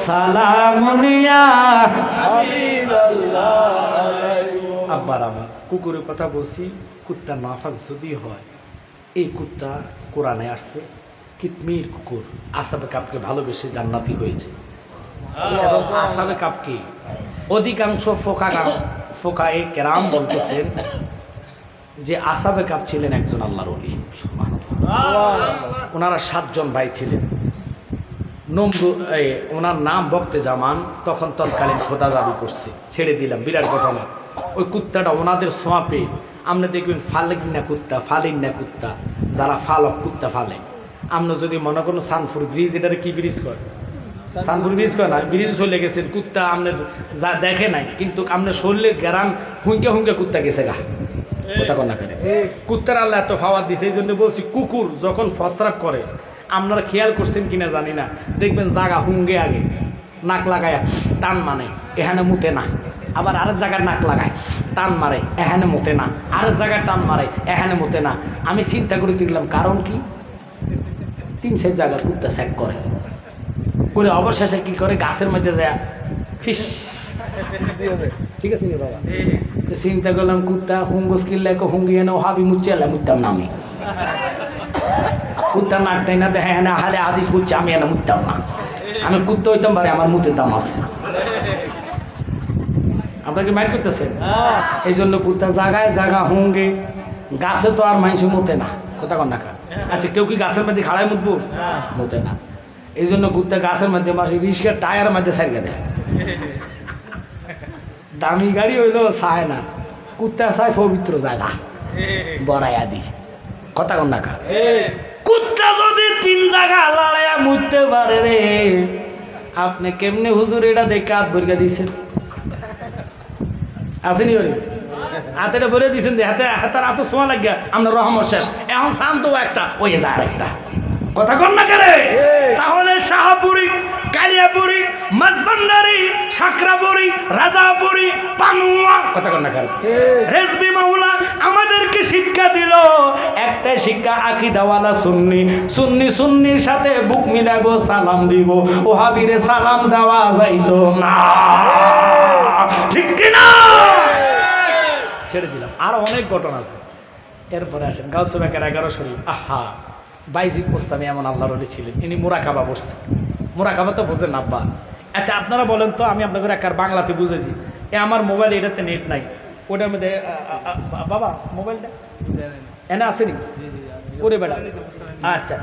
सालामुनिया আব্বার আমার কুকুরের কথা বলছি। কুত্তা নাফাক যদি হয়, এই কুত্তা কোরআনে আসছে কিতমির কুকুর আসাবে কাপকে ভালোবেসে জান্নাতি হয়েছে। আসাবে কাপকে অধিকাংশ ফোকায়ে কেরাম বলতেছেন যে আসহাবে কাফ ছিলেন একজন আল্লাহর ওলি, ওনারা 7 জন ভাই ছিলেন। ওনার নাম বক্তে জামান, তখন তৎকালীন খোদা জাবি করছে, ছেড়ে দিলাম, বিরাট ঘটনা। ওই কুত্তাটা ওনাদের সোঁয়াপে আপনি দেখবেন ফালিন না কুত্তা, যারা ফালক কুত্তা ফালে। আপনি যদি মনে করুন সানপুর ব্রিজ, এটারে কি ব্রিজ করে, সানপুর ব্রিজ করে না, ব্রিজ চলে গেছেন, কুত্তা আপনার যা দেখে নাই, কিন্তু আপনার শরীরে গ্যারান হুঁকে কুত্তা গেছে গা, কথা কর না কেন। কুত্তার আল্লাহ এত ফাওয়ার দিছে, এই জন্য বলছি কুকুর যখন ফসরাপ করে, আপনারা খেয়াল করছেন কিনা জানি না, দেখবেন জাগা হুঙ্গে আগে নাক লাগায় টান মানে এখানে মুতে না, আবার আরেক জায়গায় নাক লাগায় টান মারে এখানে মুতে না, আরেক জায়গায় টান মারে এখানে মুতে না। আমি চিন্তা করে দেখলাম কারণ কি, 3-4 জায়গা কুত্তা স্যাক করে অবশেষে কি করে, গাছের মধ্যে যায় ফিস, ঠিক আছে বাবা। চিন্তা করলাম কুত্তা হুঙ্গস কিনলে হুঙ্গিয়ে নাও হাবি মুচ্ছে এলাম, মুততাম না আমি, কুত্তার নাকটাই না দেখে না হালে হাদিস মুচ্ছে, আমি এনে মুততাম না, আমি কুত্তা হইতাম পারে, আমার মুতের দাম আছে। আপনাকে মাইন্ড করতেছেন? এই জন্য কুত্তা জায়গা হুঙ্গে, গাছে তো আর মানুষ মুতে না, কথা কন না। আচ্ছা কেউ কি গাছের মধ্যে খাড়ায় মুতবো? মুতে না। এই জন্য কুত্তা গাছের মধ্যে মাসে রিক্সার টায়ার মধ্যে সাইডে দেয়। দামি গাড়ি হইলেও চায় না, কুত্তা চায় পবিত্র জায়গা বড়াই আদি, কথা কন না। কুত্তা যদি 3 জায়গা লড়াইয়া মুততে পারে রে, আপনি কেমনে হুজুর এটা দেখে হাত ভরিয়া দিচ্ছেন? আসেনি ওরে হাতেটা ভরে দিচ্ছেন, হাতের হাতে সোয়া লাগিয়া আমরা রহমত শেষ, এখন শান্ত একটা ওই যা আর একটা, কথা কন না কেন। তাহলে শাহপুরি, কালিয়াপুরি, মাঝবান্ডারি, সাকরাপুরি, রাজাপুরি, পানুয়া, কথা কন না কেন। রেজবি মাওলা আমাদেরকে শিক্ষা দিল, একটাই শিক্ষা, আকীদাওয়ালা সুন্নির সাথে বুক মিলাবো, সালাম দিব, ওহাবিরে সালাম দেওয়া যাইতো না, ঠিক কিনা? ছেড়ে দিলাম। আরো অনেক ঘটনা আছে। এরপরে আসেন গাউসে বাকের 11 শরীফ। আহা, বাইজিদ বোস্তামি এমন আল্লাহর ওলি ছিলেন, ইনি মুরাকাবা বসছে। মুরাকাবা তো বোঝেন আব্বা? আচ্ছা আপনারা বলেন তো, আমি আপনাদের একবার বাংলাতে বুঝে দিই। আমার মোবাইল, এটাতে নেট নাই, ওটার মধ্যে বাবা মোবাইলটা এনে আসেনি ওরে বেড়া। আচ্ছা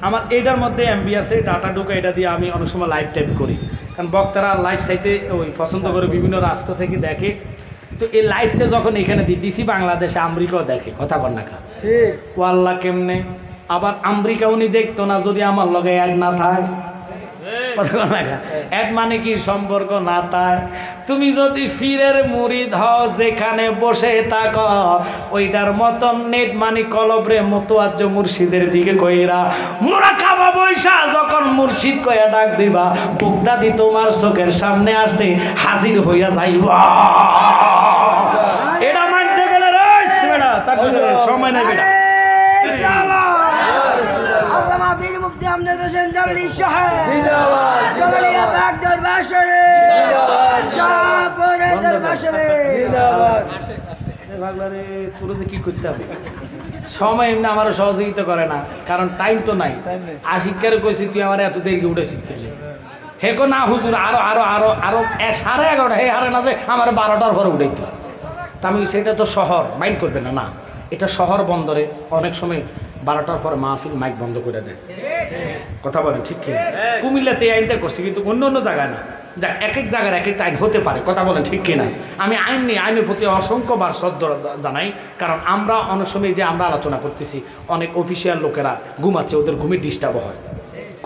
আমার এইটার মধ্যে এমবি আছে, ডাটা ঢুকে, এটা দিয়ে আমি অনেক সময় লাইভ টাইপ করি, কারণ বক্তারা লাইভ সাইটে ওই পছন্দ করে, বিভিন্ন রাষ্ট্র থেকে দেখে। তো এই লাইভটা যখন এখানে দিছি, বাংলাদেশে আমেরিকাও দেখে, কথা কর না খা, ও আল্লাহ কেমনে। আবার আমেরিকা উনি দেখতো না যদি আমার লগে অ্যাড না থাকে, কথা কর না খা। অ্যাড মানে কি, সম্পর্ক না থাকে। তুমি যদি ফিরের মুরিদ হও, যেখানে বসে থাক, ওইটার মতন নেট মানে কলবরে মোতওয়াজ্জ মুর্শিদের দিকে কইরা মুরাকাবা বৈশা যখন মুর্শিদ কইয়া ডাক দিবা, বুকদাদি তোমার চোখের সামনে আসতে হাজির হইয়া যাইবা। এটা মানতে গেলে তার সময় নেই বেটা। আল্লামা বীর মুফতি আহমদ হোসেন জালালি সাহেব জিন্দাবাদ, জালালিয়া পাক দরবার শরীফ শাহপুরে দরবার শরীফ জিন্দাবাদ। ভাগলারে তোর যে কি করতে হবে, সময় এমনি আমারও সহযোগিতা করে না, কারণ টাইম তো নাই। আশিকারে কইছি তুই আমার এত দেরি উঠে শিখলি, হেকো না হুজুর আরো আরো আরো আরো 11:30, হে হারে না যে আমার 12টার পরে উঠাইতো। তা আমি সেটা তো শহর, মাইন্ড করবে না, না এটা শহর বন্দরে অনেক সময় 12টার পরে মাহফিল মাইক বন্ধ করে দেয়, কথা বলেন ঠিক কিনা? কুমিল্লাতে এই আইনটা করছি, কিন্তু অন্য অন্য জায়গায় না। যাক, এক এক জায়গার এক একটা আইন হতে পারে, কথা বলেন ঠিক কিনা? আমি আইন নিয়ে, আইনের প্রতি অসংখ্যবার শ্রদ্ধা জানাই, কারণ আমরা অনেক সময় যে আমরা আলোচনা করতেছি, অনেক অফিসিয়াল লোকেরা ঘুমাচ্ছে, ওদের ঘুমে ডিস্টার্ব হয়,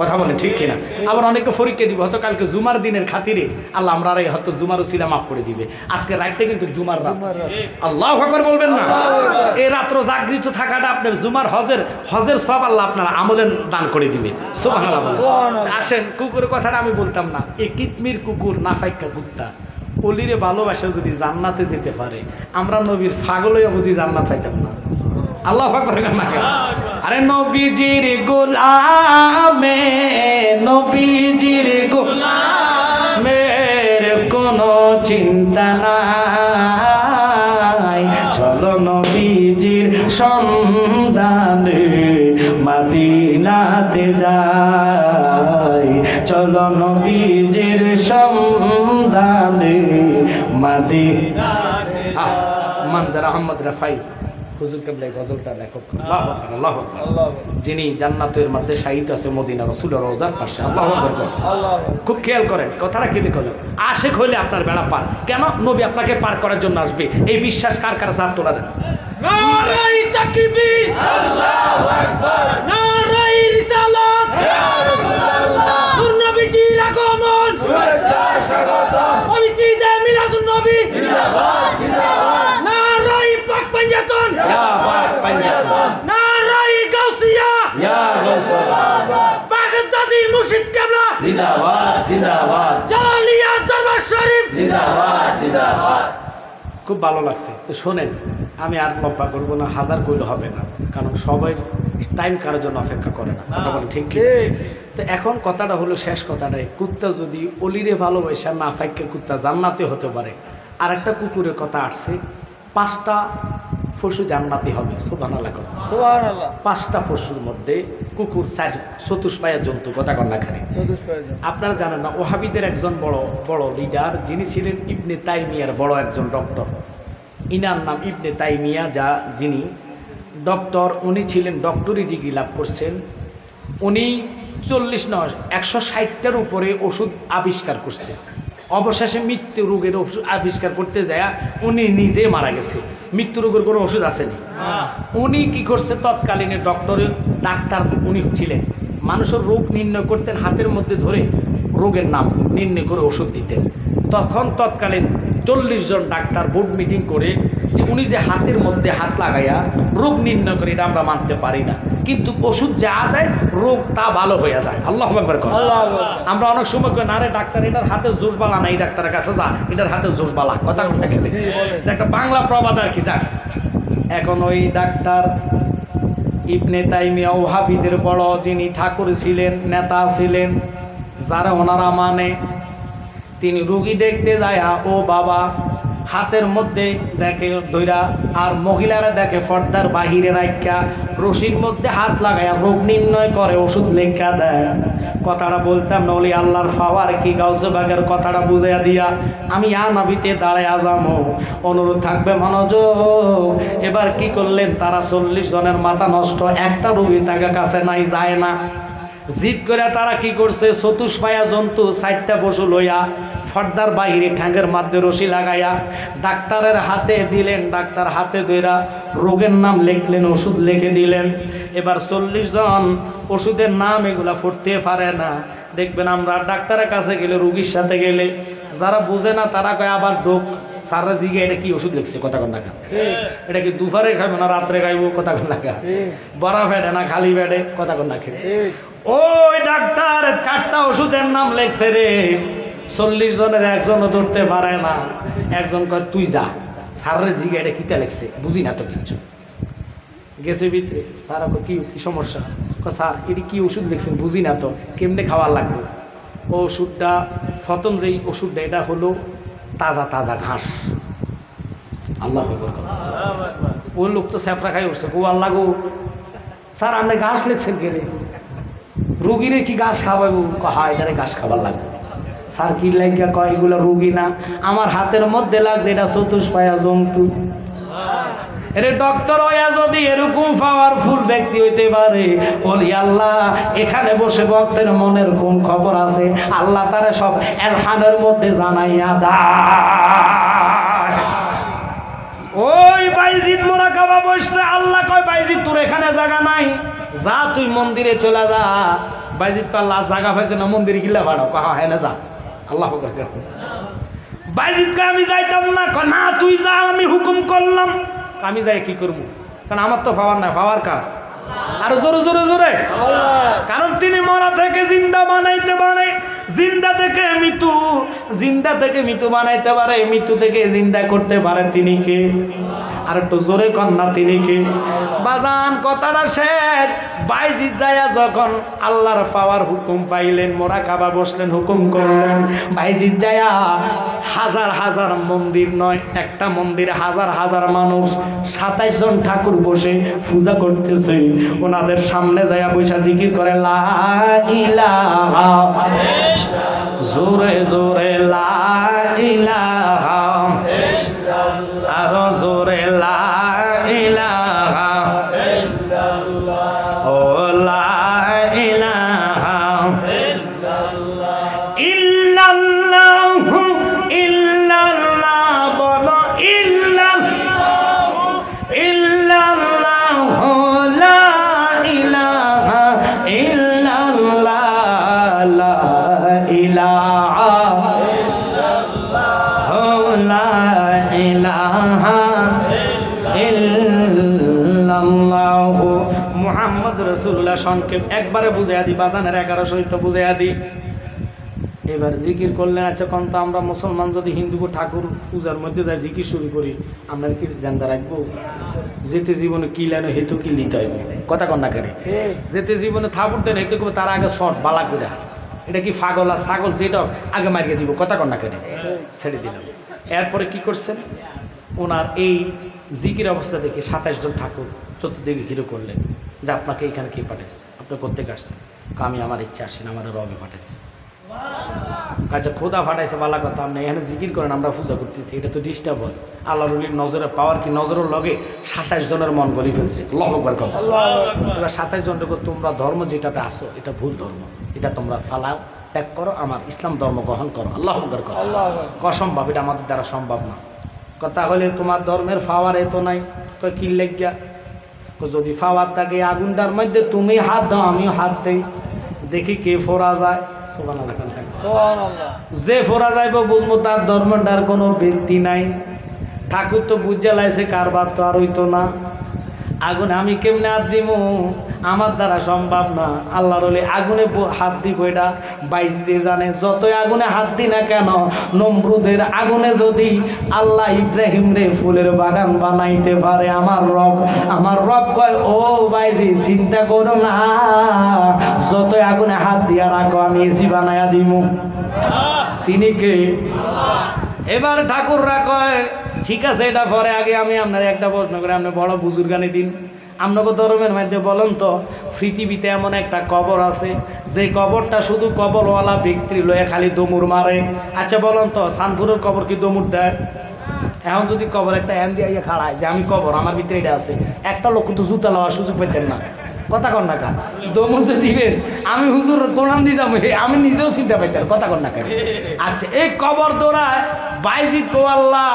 কথা বলেন ঠিক কিনা? আবার অনেকে পরীক্ষা দিবে, হয়তো কালকে জুমার দিনের খাতিরে আল্লাহ আমরা হয়তো জুমার উসিলা মাফ করে দিবে। আজকে রাতটা কিন্তু জুমার রাত, আল্লাহু আকবার বলবেন না? এই রাত্র জাগৃত থাকাটা আপনার জুমার হজের সব আল্লাহ আপনার আমলে দান করে দিবে, সুবহানাল্লাহ। আসেন, কুকুরের কথাটা আমি বলতাম না, এই কিতমির কুকুর নাফাইকা কুত্তা অলিরে ভালোবাসা যদি জান্নাতে যেতে পারে, আমরা নবীর পাগল হইয়া বুঝি জান্নাত পাইতাম না? আল্লাহু আকবার না? আরে নবীজির গোলামে, নবীজির গোলামের কোনো চিন্তা নাই, চলো নবীজির সন্ধানে মদিনাতে যাই, চলো নবীজির সন্ধানে মদিনাতে। মানজার আহমদ রাফাই হুজুর কেবলা গজলটা লেখক। আল্লাহু আকবার, আল্লাহু আকবার। যিনি জান্নাতের মধ্যে শাহিদ আছে মদিনা রাসূলের রওজার পাশে। আল্লাহু আকবার। খুব খেয়াল করেন কথাটা কি দেখলেন, আশিক হইলে আপনার বেড়া পার। কেন? নবী আপনাকে পার করার জন্য আসবে, এই বিশ্বাস কার কার হাত তোলা দেন। নারায়ে তাকবীর, আল্লাহু আকবার। নারায়ে রিসালাত, ইয়া রাসূলুল্লাহ। নূর নবীজির আগমন, শুভেচ্ছা স্বাগতম। পবিত্র ঈদে মিলাদুন নবী, জিন্দাবাদ জিন্দাবাদ। নারায়ে পাক পাঞ্জাতন, ইয়া পাক পাঞ্জাতন। নারায়ে গাউসিয়া, ইয়া গাউসিয়া। বাগদাদি মুর্শিদ কেবলা, জিন্দাবাদ জিন্দাবাদ। জালালিয়া দরবার শরীফ, জিন্দাবাদ জিন্দাবাদ। খুব ভালো লাগছে। তো শোনেন, আমি আর লম্বা করবো না, হাজার কইলে হবে না, কারণ সবাই টাইম কারোর জন্য অপেক্ষা করে না। কথা বলে ঠিক ঠিক। তো এখন কথাটা হলো, শেষ কথাটাই, কুত্তা যদি অলিরে ভালোবাসা না ফাইকে কুত্তা জান্নাতে হতে পারে। আর একটা কুকুরের কথা আসছে, 5টা পশু জান্নাতি হবে। সুবহানাল্লাহ, সুবহানাল্লাহ। 5টা পশুর মধ্যে কুকুর, 4 চতুষ্পায়া জন্তু। কথা কন না খালি আপনারা জানেন না, ওহাবিদের একজন বড় বড় লিডার, যিনি ছিলেন ইবনে তাইমিয়ার বড় একজন ডক্টর, ইনার নাম ইবনে তাইমিয়া, যিনি ডক্টর, উনি ছিলেন ডক্টরি ডিগ্রি লাভ করছেন। উনি 160টার উপরে ওষুধ আবিষ্কার করছে। অবশেষে মৃত্যু রোগের ওষুধ আবিষ্কার করতে যায় উনি নিজে মারা গেছে। মৃত্যু রোগের কোনো ওষুধ আসেনি। উনি কি করছে, তৎকালীন ডাক্তার উনি ছিলেন, মানুষের রোগ নির্ণয় করতেন, হাতের মধ্যে ধরে রোগের নাম নির্ণয় করে ওষুধ দিতেন। তৎকালীন 40 জন ডাক্তার বোর্ড মিটিং করে যে উনি যে হাতের মধ্যে হাত লাগাইয়া রোগ নির্ণয় করে, এটা আমরা মানতে পারি না, কিন্তু ওষুধ যা দেয় রোগ তা ভালো হয়ে যায়। আল্লাহু আকবার। আমরা অনেক সময় কই, না রে ডাক্তার, এটার হাতে জোশ বালা না, এই ডাক্তারের কাছে যা, এটার হাতে জোশ বালা। কথা এটা একটা বাংলা প্রবাদ আর কি। যাক, এখন ওই ডাক্তার ইবনে তাইমিয়া ওহাবিদের বড়, যিনি ঠাকুর ছিলেন, নেতা ছিলেন, যারা ওনারা মানে, তিনি রুগী দেখতে যায়, ও বাবা হাতের মধ্যে দেখে দইরা, আর মহিলারা দেখে পর্দার বাহিরে রাখা রশির মধ্যে হাত লাগায়া রোগ নির্ণয় করে, ওষুধ লেখা দেয়। কথাটা বলতাম না, ওলি আল্লাহর পাওয়ার কি, গাউসে বাগের কথাটা বুঝাইয়া দিয়া আমি নবীতে দাঁড়ায় আজামো। অনুরোধ থাকবে মনোযোগ। এবার কি করলেন তারা, 40 জনের মাথা নষ্ট, একটা রোগী তাকে কাছে নাই, যায় না। জিদ করে তারা কি করছে, চতুষ্পায়া জন্তু 4টা পশু লইয়া ফর্দার বাহিরে ঠ্যাঙ্গের মধ্যে রশি লাগাইয়া ডাক্তারের হাতে দিলেন। ডাক্তার হাতে ধইরা রোগের নাম লিখলেন, ওষুধ লিখে দিলেন। এবার 40 জন ওষুধের নাম এগুলা পড়তে পারে না। দেখবেন আমরা ডাক্তারের কাছে গেলে, রুগীর সাথে গেলে, যারা বোঝে না তারা কয় আবার ডোক সারা জিগে, এটা কি ওষুধ লিখছে। কথা কন না, এটা কি দুপুরে খাইব না রাত্রে খাইব। কথা কন না, বড়া ফেটে না খালি ফেটে। কথা কন না, ওই ডাক্তার 4টা ওষুধের নাম লেখছে রে, 40 জনের একজনও ধরতে পারে না। একজন কয় তুই যা, সারের জিগে এটা কিতা লেখছে, বুঝি না তো কিচ্ছু। গেছে ভিতরে, স্যার কি কি সমস্যা? স্যার এটি কি ওষুধ লিখছেন, বুঝি না তো, কেমনে খাওয়ার লাগবে? ও ওষুধটা, প্রথম যেই ওষুধটা, এটা হলো তাজা তাজা ঘাস। আল্লাহ, ওই লোক তো স্যাফরা খাই উঠছে, গো আল্লাহ গো, স্যার আপনি ঘাস লিখছেন কে রে? রুগীরে কি ঘাস খাওয়াবো? হয় এখানে ঘাস খাবার লাগবে। স্যার কি লাগিয়া কয়, এগুলো রুগী না, আমার হাতের মধ্যে লাগছে, এটা চতুষ্পায়া জন্তু। এরে ডক্টর হইয়া যদি এরকম পাওয়ারফুল ব্যক্তি হইতে পারে, বলি আল্লাহ এখানে বসে ভক্তের মনের কোন খবর আছে, আল্লাহ তারা সব এলহানের মধ্যে জানাইয়া দেয়। ওই বাইজিদ মোরাকাবা বসছে, আল্লাহ কয় বাইজিদ তোর এখানে জায়গা নাই, যা তুই মন্দিরে চলে যা। বাইজিদ কয় আল্লাহ জায়গা পাইছে না, মন্দিরে গিলা ভাড়াও। কহা হ্যাঁ না, যা। আল্লাহ বাইজিদ কয় আমি যাইতাম না। কয় না তুই যা, আমি হুকুম করলাম। আমি যাই কি করবো, কারণ আমার তো পাওয়ার নাই, পাওয়ার কার? আর জোরে জোরে জোরে, কারণ তিনি মরা থেকে জিন্দা বানাইতে পারে, জিন্দা থেকে মৃত্যু, জিন্দা থেকে মৃত্যু বানাইতে পারে, মৃত্যু থেকে জিন্দা করতে পারে তিনি কে? আর একটু জোরে কন্যা তিনি কে? বাজান কথাটা শেষ। বাইজিদ যায়া যখন আল্লাহর পাওয়ার হুকুম পাইলেন, মোরাকাবা বসলেন, হুকুম করলেন, বাইজিদ যায়া হাজার হাজার মন্দির নয়, একটা মন্দিরে হাজার হাজার মানুষ, 27 জন ঠাকুর বসে পূজা করতেছে, ওনাদের সামনে যায়া বৈশা জিকির করে লা ইলাহা, জোরে জোরে লা ইলাহা, আরো জোরে লা ইলাহা এগুলা সংক্ষেপ একবারে বুঝাইয়া দিই, বাজানের 11 শরীফটা বুঝাইয়া দিই। এবার জিকির করলেন। আচ্ছা কোন তো আমরা মুসলমান যদি হিন্দু ঠাকুর পূজার মধ্যে যাই জিকির শুরু করি, আমরা কি জানতে রাখবো? যেতে জীবনে কি লেন হেতু কি লিতে হইব, কথা কন্যা করে যেতে জীবনে থাপুর দেন হেতু করবো, তার আগে শর্ট বালা করে। এটা কি পাগল আর ছাগল যেটা আগে মারিয়ে দিব, কথা কন্যা করে ছেড়ে দিলাম। এরপরে কি করছেন, ওনার এই জিকির অবস্থা দেখে 27 জন ঠাকুর চতুর্দিকে ঘিরে করলেন যে আপনাকে এখানে কে পাঠাইছে, আপনি করতে আসছেন? আমি আমার ইচ্ছা আসেন, আমার রবে পাঠাইছে। আচ্ছা খোদা ফাটাইছে বালা কথা, আপনি এখানে জিকির করেন, আমরা পূজা করতেছি, এটা তো ডিস্টার্ব হয়। আল্লাহ রলির নজরের পাওয়ার কি, নজরের লগে 27 জনের মন গড়ে ফেলছে। এবার 27 জন তোমরা ধর্ম যেটাতে আসো এটা ভুল ধর্ম, এটা তোমরা ফালাও, ত্যাগ করো, আমার ইসলাম ধর্ম গ্রহণ করো। আল্লাহ আকবার করো। অসম্ভব, এটা আমাদের দ্বারা সম্ভব না। কথা হলে তোমার ধর্মের পাওয়ার এত নাই, কি লেগা যদি পাওয়ার থাকে আগুনটার মধ্যে তুমি হাত দাও আমিও হাত দেই, দেখি কে ফোরা যায়। যে ফোরা যাইব বুঝবো তার ধর্মটার কোনো ব্যক্তি নাই। ঠাকুর তো বুঝে লাইছে কারবার তো আর হইতো না। আগুন আমি কেমনে হাত দিব, আমার দ্বারা সম্ভব না। আল্লাহর ওলি আগুনে হাত দিব এটা 22 দিয়ে জানে। যতই আগুনে হাত দি না কেন, নমরুদের আগুনে যদি আল্লাহ ইব্রাহিম রে ফুলের বাগান বানাইতে পারে, আমার রব কয় ও বাইজি চিন্তা করো না, যতই আগুনে হাত দিয়া রাখো আমি এসি বানাইয়া দিব। তিনি কে? এবার ঠাকুররা কয় ঠিক আছে এটা পরে, আগে আমি আপনার একটা প্রশ্ন করে, আপনি বড় বুজুর্গানি দিন। আপনাকে ধর্মের মধ্যে বলেন তো পৃথিবীতে এমন একটা কবর আছে যে কবরটা শুধু কবরওয়ালা ব্যক্তির লয়ে খালি দমুর মারে? আচ্ছা বলেন তো সানপুরের কবর কি দমুর দেয়? এখন যদি কবর একটা হ্যান দিয়ে খাড়ায় যে আমি কবর, আমার ভিতরে এটা আছে, একটা লোক তো জুতা লওয়ার সুযোগ পেতেন না, কথা কন না কা দমুজে দিবেন। আমি হুজুর কোরআন দিয়ে যাবো, আমি নিজেও চিন্তা পাইতাম, কথা কন না কেন। আচ্ছা এই কবর দৌড়ায় বাইজিদ কো আল্লাহ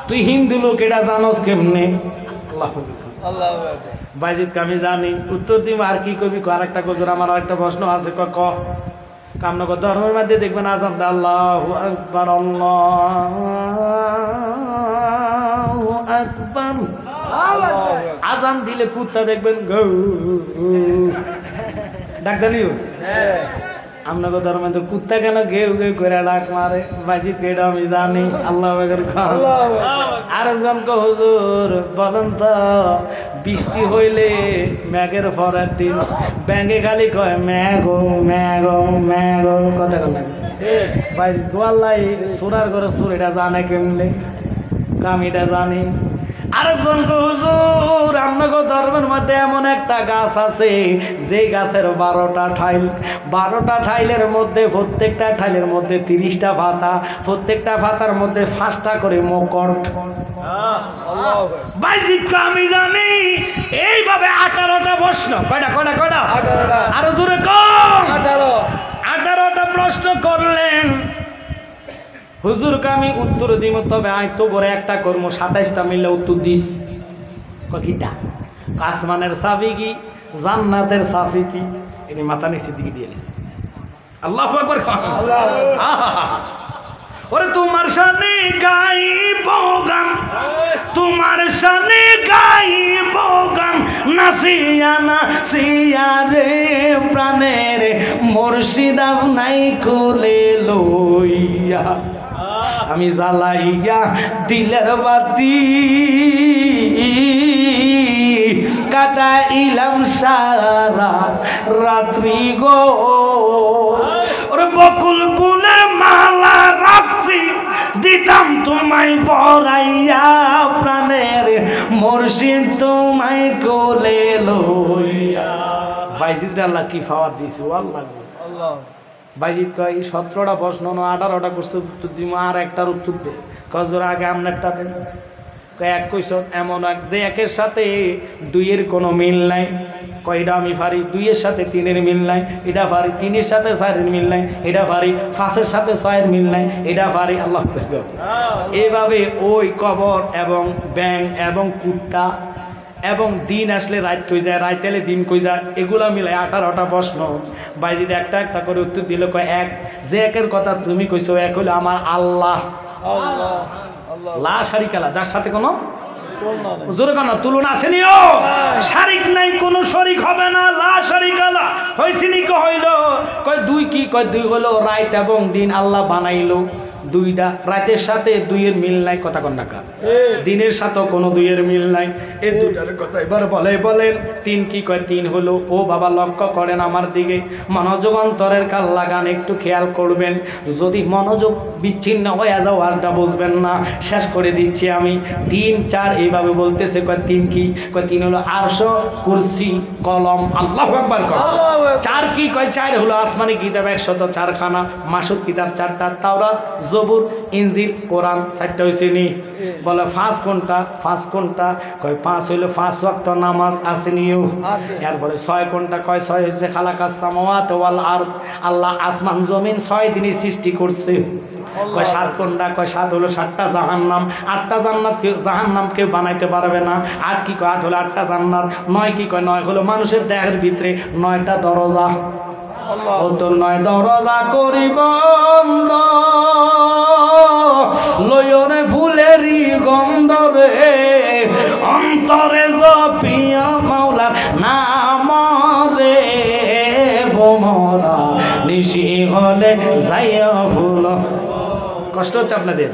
তুই হিন্দু লোক এটা জানোস কেমনে? আল্লাহ বাইজিদ আমি জানি। উত্তর দিব আর কি কবি, আর একটা কজুর আমার আরেকটা প্রশ্ন আছে, ক কামনগর ধর্মের মধ্যে দেখবেন আজান দে আল্লাহু আকবার আল্লাহু আকবার, আজান দিলে কুত্তা দেখবেন ডাক্তারিও। আপনাকে ধর্মে তো কুত্তা কেন ঘেউ ঘেউ করে ডাক মারে? বাইজিদ এটা আমি জানি। আল্লাহ আরেকজন হুজুর বলেন তো বৃষ্টি হইলে ম্যাগের পরের দিন ব্যাঙ্গে খালি কয় ম্যাগো ম্যাগো ম্যাগো, কথা কন না বাইজিদ গো আল্লাহ সুরার ঘরে সুর এটা জানে কেমনে? আমি এটা জানি। আরেকজন হুজুর আপনাকে ধর্মের মধ্যে এমন একটা গাছ আছে যে গাছের 12টা ঠাইল, 12টা ঠাইলের মধ্যে প্রত্যেকটা ঠাইলের মধ্যে 30টা পাতা, প্রত্যেকটা পাতার মধ্যে 5টা করে মকট। আমি জানি। এইভাবে 18টা প্রশ্ন, কয়টা কয়টা কয়টা? আরো জোরে কম। 18টা প্রশ্ন করলেন। হুজুরকে আমি উত্তর দিব, তবে আয় তো করে একটা কর্ম 27টা মিলে উত্তর দিস। কিটা আসমানের সাফি কি, জান্নাতের সাফি কি, এটি মাথা নিচের দিকে দিয়ে দিস। আল্লাহু আকবার। ওরে তোমার শানে গাইব গান, তোমার শানে গাইব গান, নাসিয়া নাসিয়া রে প্রাণের মুর্শিদ আপনাই কোলে লইয়া, আমি জ্বালাইয়া দিলের বাতি কাটাইলাম সারা রাত্রি গো। ওরে বকুল ফুলের মালা রাখছি দিতাম তোমায় পরাইয়া, প্রাণের মুর্শিদ তোমায় কোলে লইয়া। বাইজিদ আল্লাহ কি পাওয়ার দিয়েছে আল্লাহ। বাইজিদ কয় 17টা প্রশ্ন 18টা করছে উত্তর দিব, আর একটার উত্তর দে। কজোর আগে আপনারটা দেন। এক কইস এমন এক যে একের সাথে 2-এর কোনো মিল নাই, কয়টা আমি পারি 2-এর সাথে 3-এর মিল নাই, এটা পারি 3-এর সাথে 4-এর মিল নাই, এটা পারি 5-এর সাথে 6-এর মিল নাই, এটা পারি। আল্লাহ এইভাবে ওই কবর এবং ব্যাং এবং কুত্তা এবং দিন আসলে রাত কই যায়, রাত এলে দিন কই যায়, এগুলা মিলাই 18টা প্রশ্ন। বাইজিদ একটা একটা করে উত্তর দিল। কয় এক যে একের কথা তুমি কইছো এক হইলো আমার আল্লাহ, লা শারিকা লা, যার সাথে কোনো জোরে কেন তুলনা আসেনিও শারিক নাই কোনো শরিক হবে না লা শারিকা লা হইছিনি কি হইল কয় দুই কি কয় দুই হলো রাত এবং দিন আল্লাহ বানাইলো দুইটা রাতের সাথে দুইয়ের মিল নাই কথা কন নাকা দিনের সাথে কোনো দুইয়ের মিল নাই এই দুটার কথা এবার বলেন তিন কি কয় তিন হলো ও বাবা লক্ষ্য করেন আমার দিকে মনোযোগ অন্তরের কাল লাগান একটু খেয়াল করবেন যদি মনোযোগ বিচ্ছিন্ন হয়ে যাও আজটা বুঝবেন না শেষ করে দিচ্ছি আমি তিন চার এইভাবে বলতেছে কয় তিন কি কয় তিন হলো আরশ কুরসি কলম আল্লাহু আকবার কয় চার কি কয় চার হলো আসমানি কিতাব 104 খানা মাসুর কিতাব 4টা তাওরাত জবুর ইনজিল কোরআন 4টা হইছে নি বলে পাঁচ কোনটা কয় পাঁচ হইলো 5 ওয়াক্ত নামাজ আসেনিও এরপরে 6 কোনটা কয় 6 হইছে খালাকাস সামাওয়াত ওয়াল আরদ আল্লাহ আসমান জমিন 6 দিনই সৃষ্টি করছে কয় 7 কোনটা কয় 7 হলো 7টা জাহান্নাম 8টা জান্নাত জাহান্নাম কেউ বানাইতে পারবে না 8 কি কয় 8 হলো 8টা জান্নাত 9 কি কয় 9 হলো মানুষের দেহের ভিতরে 9টা দরজা ও তো 9 দরজা করি বন্ধ লয়রে ফুলেরই গন্ধ রে অন্তরে জপিয়া মাওলার নাম রে বোমরা নিশি হলে যাইয়া ফুল কষ্ট হচ্ছে আপনাদের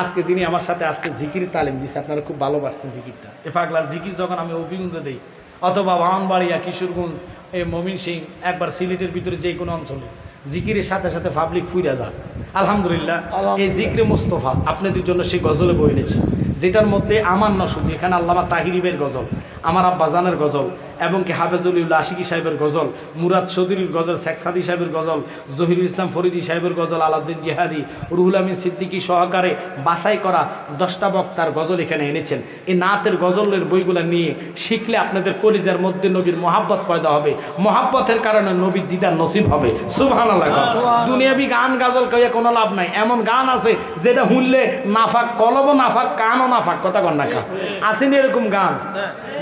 আজকে যিনি আমার সাথে আসছে জিকির তালিম দিচ্ছে আপনারা খুব ভালোবাসছেন জিকিরটা এ পাগলা জিকির যখন আমি অভিগঞ্জ দেই অথবা বামনবাড়িয়া কিশোরগঞ্জ এই মমিন সিং একবার সিলেটের ভিতরে যে কোনো অঞ্চলে জিকিরের সাথে সাথে পাবলিক ফুইরা যায় আলহামদুলিল্লাহ এই জিক্রে মুস্তফা আপনাদের জন্য সেই গজলে বই এনেছি যেটার মধ্যে আমার না শুধু এখানে আল্লামা তাহিরিবের গজল আমার আব্বাজানের গজল এবং কি হাফেজুল্লাহ আশিকি সাহেবের গজল মুরাদ চৌধুরীর গজল শেখ সাদি সাহেবের গজল জহিরুল ইসলাম ফরিদি সাহেবের গজল আলাউদ্দিন জিহাদি রুহুল আমিন সিদ্দিকী সহকারে বাছাই করা 10টা বক্তার গজল এখানে এনেছেন এই নাতের গজলের বইগুলো নিয়ে শিখলে আপনাদের কলিজার মধ্যে নবীর মহাব্বত পয়দা হবে মহাব্বতের কারণে নবীর দিদার নসিব হবে সুবহানাল্লাহ দুনিয়াবি গান গাজল কইয়া কোনো লাভ নাই এমন গান আছে যেটা শুনলে নাফাক কলবও নাফাক কানও নাফাক কথা কন নাকা আসেনি এরকম গান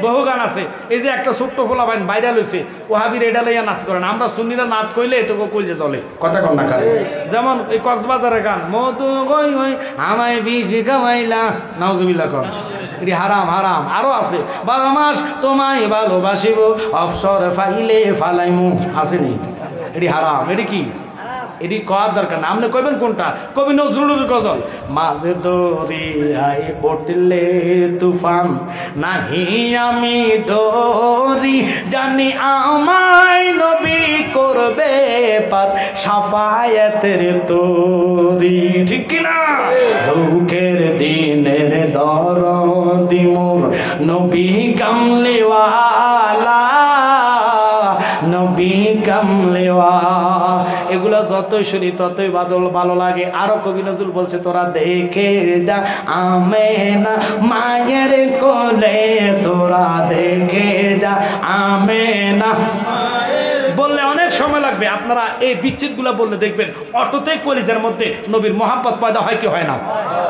বহু গান আছে এই যে একটা ছোট্ট ফোলা বাইন ভাইরাল হয়েছে ওহাবির এটা লইয়া নাচ করেন আমরা সুন্নিরা নাচ কইলে তো কইলে চলে কথা কন নাকা যেমন এই কক্সবাজারের গান মধু গই গই আমায় বিষ কামাইলা নাউজুবিল্লাহ কন এটি হারাম হারাম আরও আছে 12 মাস তোমায় ভালোবাসিব অবসর ফাইলে ফালাইমু আসেনি এটি হারাম এটি কি এটি করার দরকার না আপনি কইবেন কোনটা কবি নজরুলের গজল মাঝে দরিয়ায় উঠলে তুফান নাহি আমি ডরি জানি আমায় নবী করবে পার সাফায়াতের তোরি ঠিক কিনা দুঃখের দিনের দরদি মোর নবী কামলিওয়ালা নবী কামলিওয়া এগুলা যতই শুনি ততই ভালো লাগে আরো কবি নজরুল বলছে তোরা দেখে যা আমেনা মায়ের কোলে তোরা দেখে যা আমেনা বললে অনেক সময় লাগবে আপনারা এই বিচ্ছেদগুলো বললে দেখবেন অটোতেই কলিজার মধ্যে নবীর মহাব্বত পয়দা হয় কি হয় না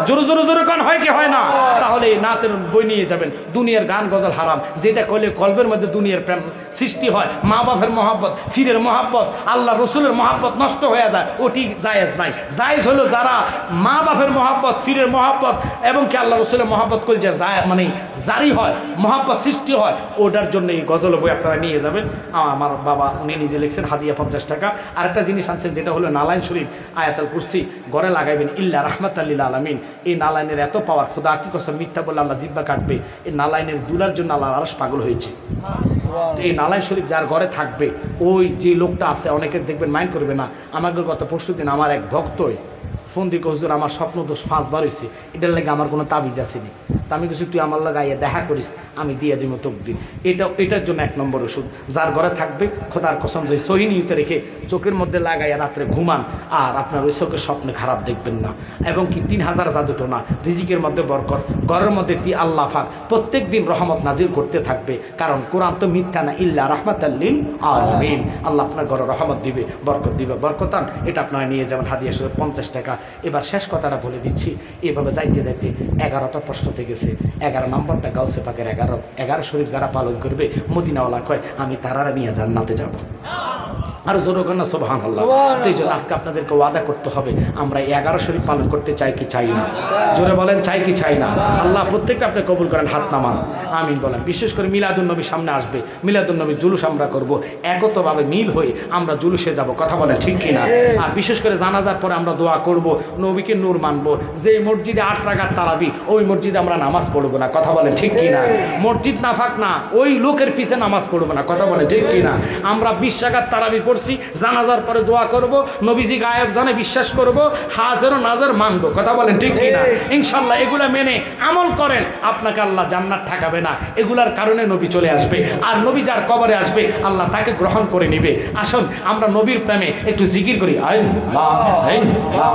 জোরে জোরে জোরে গান হয় কি হয় না তাহলে এই নাতের বই নিয়ে যাবেন দুনিয়ার গান গজল হারাম যেটা কইলে কলবের মধ্যে দুনিয়ার প্রেম সৃষ্টি হয় মা বাপের মহাব্বত ফিরের মহাব্বত আল্লাহ রসুলের মহাব্বত নষ্ট হয়ে যায় ওটি জায়েজ নাই জায়েজ হলো যারা মা বাপের মহাব্বত ফিরের মহাব্বত এবং কি আল্লাহ রসুলের মহাব্বত কলজার যায় মানে জারি হয় মহাব্বত সৃষ্টি হয় ওটার জন্য এই গজল বই আপনারা নিয়ে যাবেন আমার বাবা উনি নিজে লিখছেন হাদিয়া 50 টাকা আরেকটা জিনিস আনছেন যেটা হলো নালাইন শরীফ আয়াতুল কুরসি ঘরে লাগাইবেন ইল্লা রাহমাতাল্লিল আলামিন এই নালাইনের এত পাওয়ার খোদা কি কসম মিথ্যা বলে আল্লাহ জিব্বা কাটবে এই নালাইনের দুলার জন্য আল্লাহ আরশ পাগল হয়েছে তো এই নালাইন শরীফ যার ঘরে থাকবে ওই যে লোকটা আছে অনেকে দেখবেন মাইন্ড করবে না আমাকে গত পরশুদিন আমার এক ভক্তই ফোন দিয়ে হুজুর আমার স্বপ্ন দোষ 5 বার হয়েছে এটার লাগে আমার কোনো তাবিজ আসেনি তা আমি কিছু তুই আমার লাগে আইয়া দেখা করিস আমি দিয়ে দিব তোকে দিন এটার জন্য 1 নম্বর ওষুধ যার ঘরে থাকবে খোদার কসম যে সহিনিয়তে রেখে চোখের মধ্যে লাগাইয়া রাত্রে ঘুমান আর আপনার ওই চোখের স্বপ্নে খারাপ দেখবেন না এবং কি 3000 জাদুটোনা রিজিকের মধ্যে বরকত ঘরের মধ্যে আল্লাহ পাক প্রত্যেক দিন রহমত নাজিল করতে থাকবে কারণ কোরআন তো মিথ্যা না ইল্লা রাহমাতাল্লিল আলামিন আল্লাহ আপনার ঘরে রহমত দিবে বরকতান এটা আপনারা নিয়ে যাবেন হাদিয়া শরীফ 50 টাকা এবার শেষ কথাটা বলে দিচ্ছি এভাবে যাইতে যাইতে 11টা প্রশ্ন থেকে গেছে 11 নম্বরটা গাউসে পাকের 11 শরীফ যারা পালন করবে মদিনাওয়ালা কয় আমি তারারা নিয়ে জান্নাতে যাব আর জোর কন্যা সুবহানাল্লাহ। তো এই জন্য আজকে আপনাদেরকে ওয়াদা করতে হবে, আমরা 11 শরীফ পালন করতে চাই কি চাই না? জোরে বলেন, চাই কি চাই না? আল্লাহ প্রত্যেকটা আপনি কবুল করেন, হাত নামান, আমিন বলেন। বিশেষ করে মিলাদুন্নবী সামনে আসবে, মিলাদুন্নবীর জুলুস আমরা করব, একতভাবে মিল হয়ে আমরা জুলুসে যাব, কথা বলেন ঠিক কিনা? আর বিশেষ করে জানাজার পরে আমরা দোয়া করব, নবীকে নূর মানবো। যে মসজিদে 8 রাকাত তারাবি, ওই মসজিদে আমরা নামাজ পড়বো না, কথা বলেন ঠিক কিনা? মসজিদ নাফাক না, ওই লোকের পিছে নামাজ পড়বো না, কথা বলেন ঠিক কিনা? আমরা 20 রাকাত তারাবি পড়ছি, জানাজার পরে দোয়া করব, নবীজি গায়েব জানে বিশ্বাস করব, হাজার ও নাজার মানবো, কথা বলেন ঠিক কিনা? ইনশাল্লাহ এগুলা মেনে আমল করেন, আপনাকে আল্লাহ জান্নাত ঠকাবে না। এগুলার কারণে নবী চলে আসবে, আর নবী যার কবরে আসবে আল্লাহ তাকে গ্রহণ করে নিবে। আসুন আমরা নবীর প্রেমে একটু জিকির করি, আল্লাহ।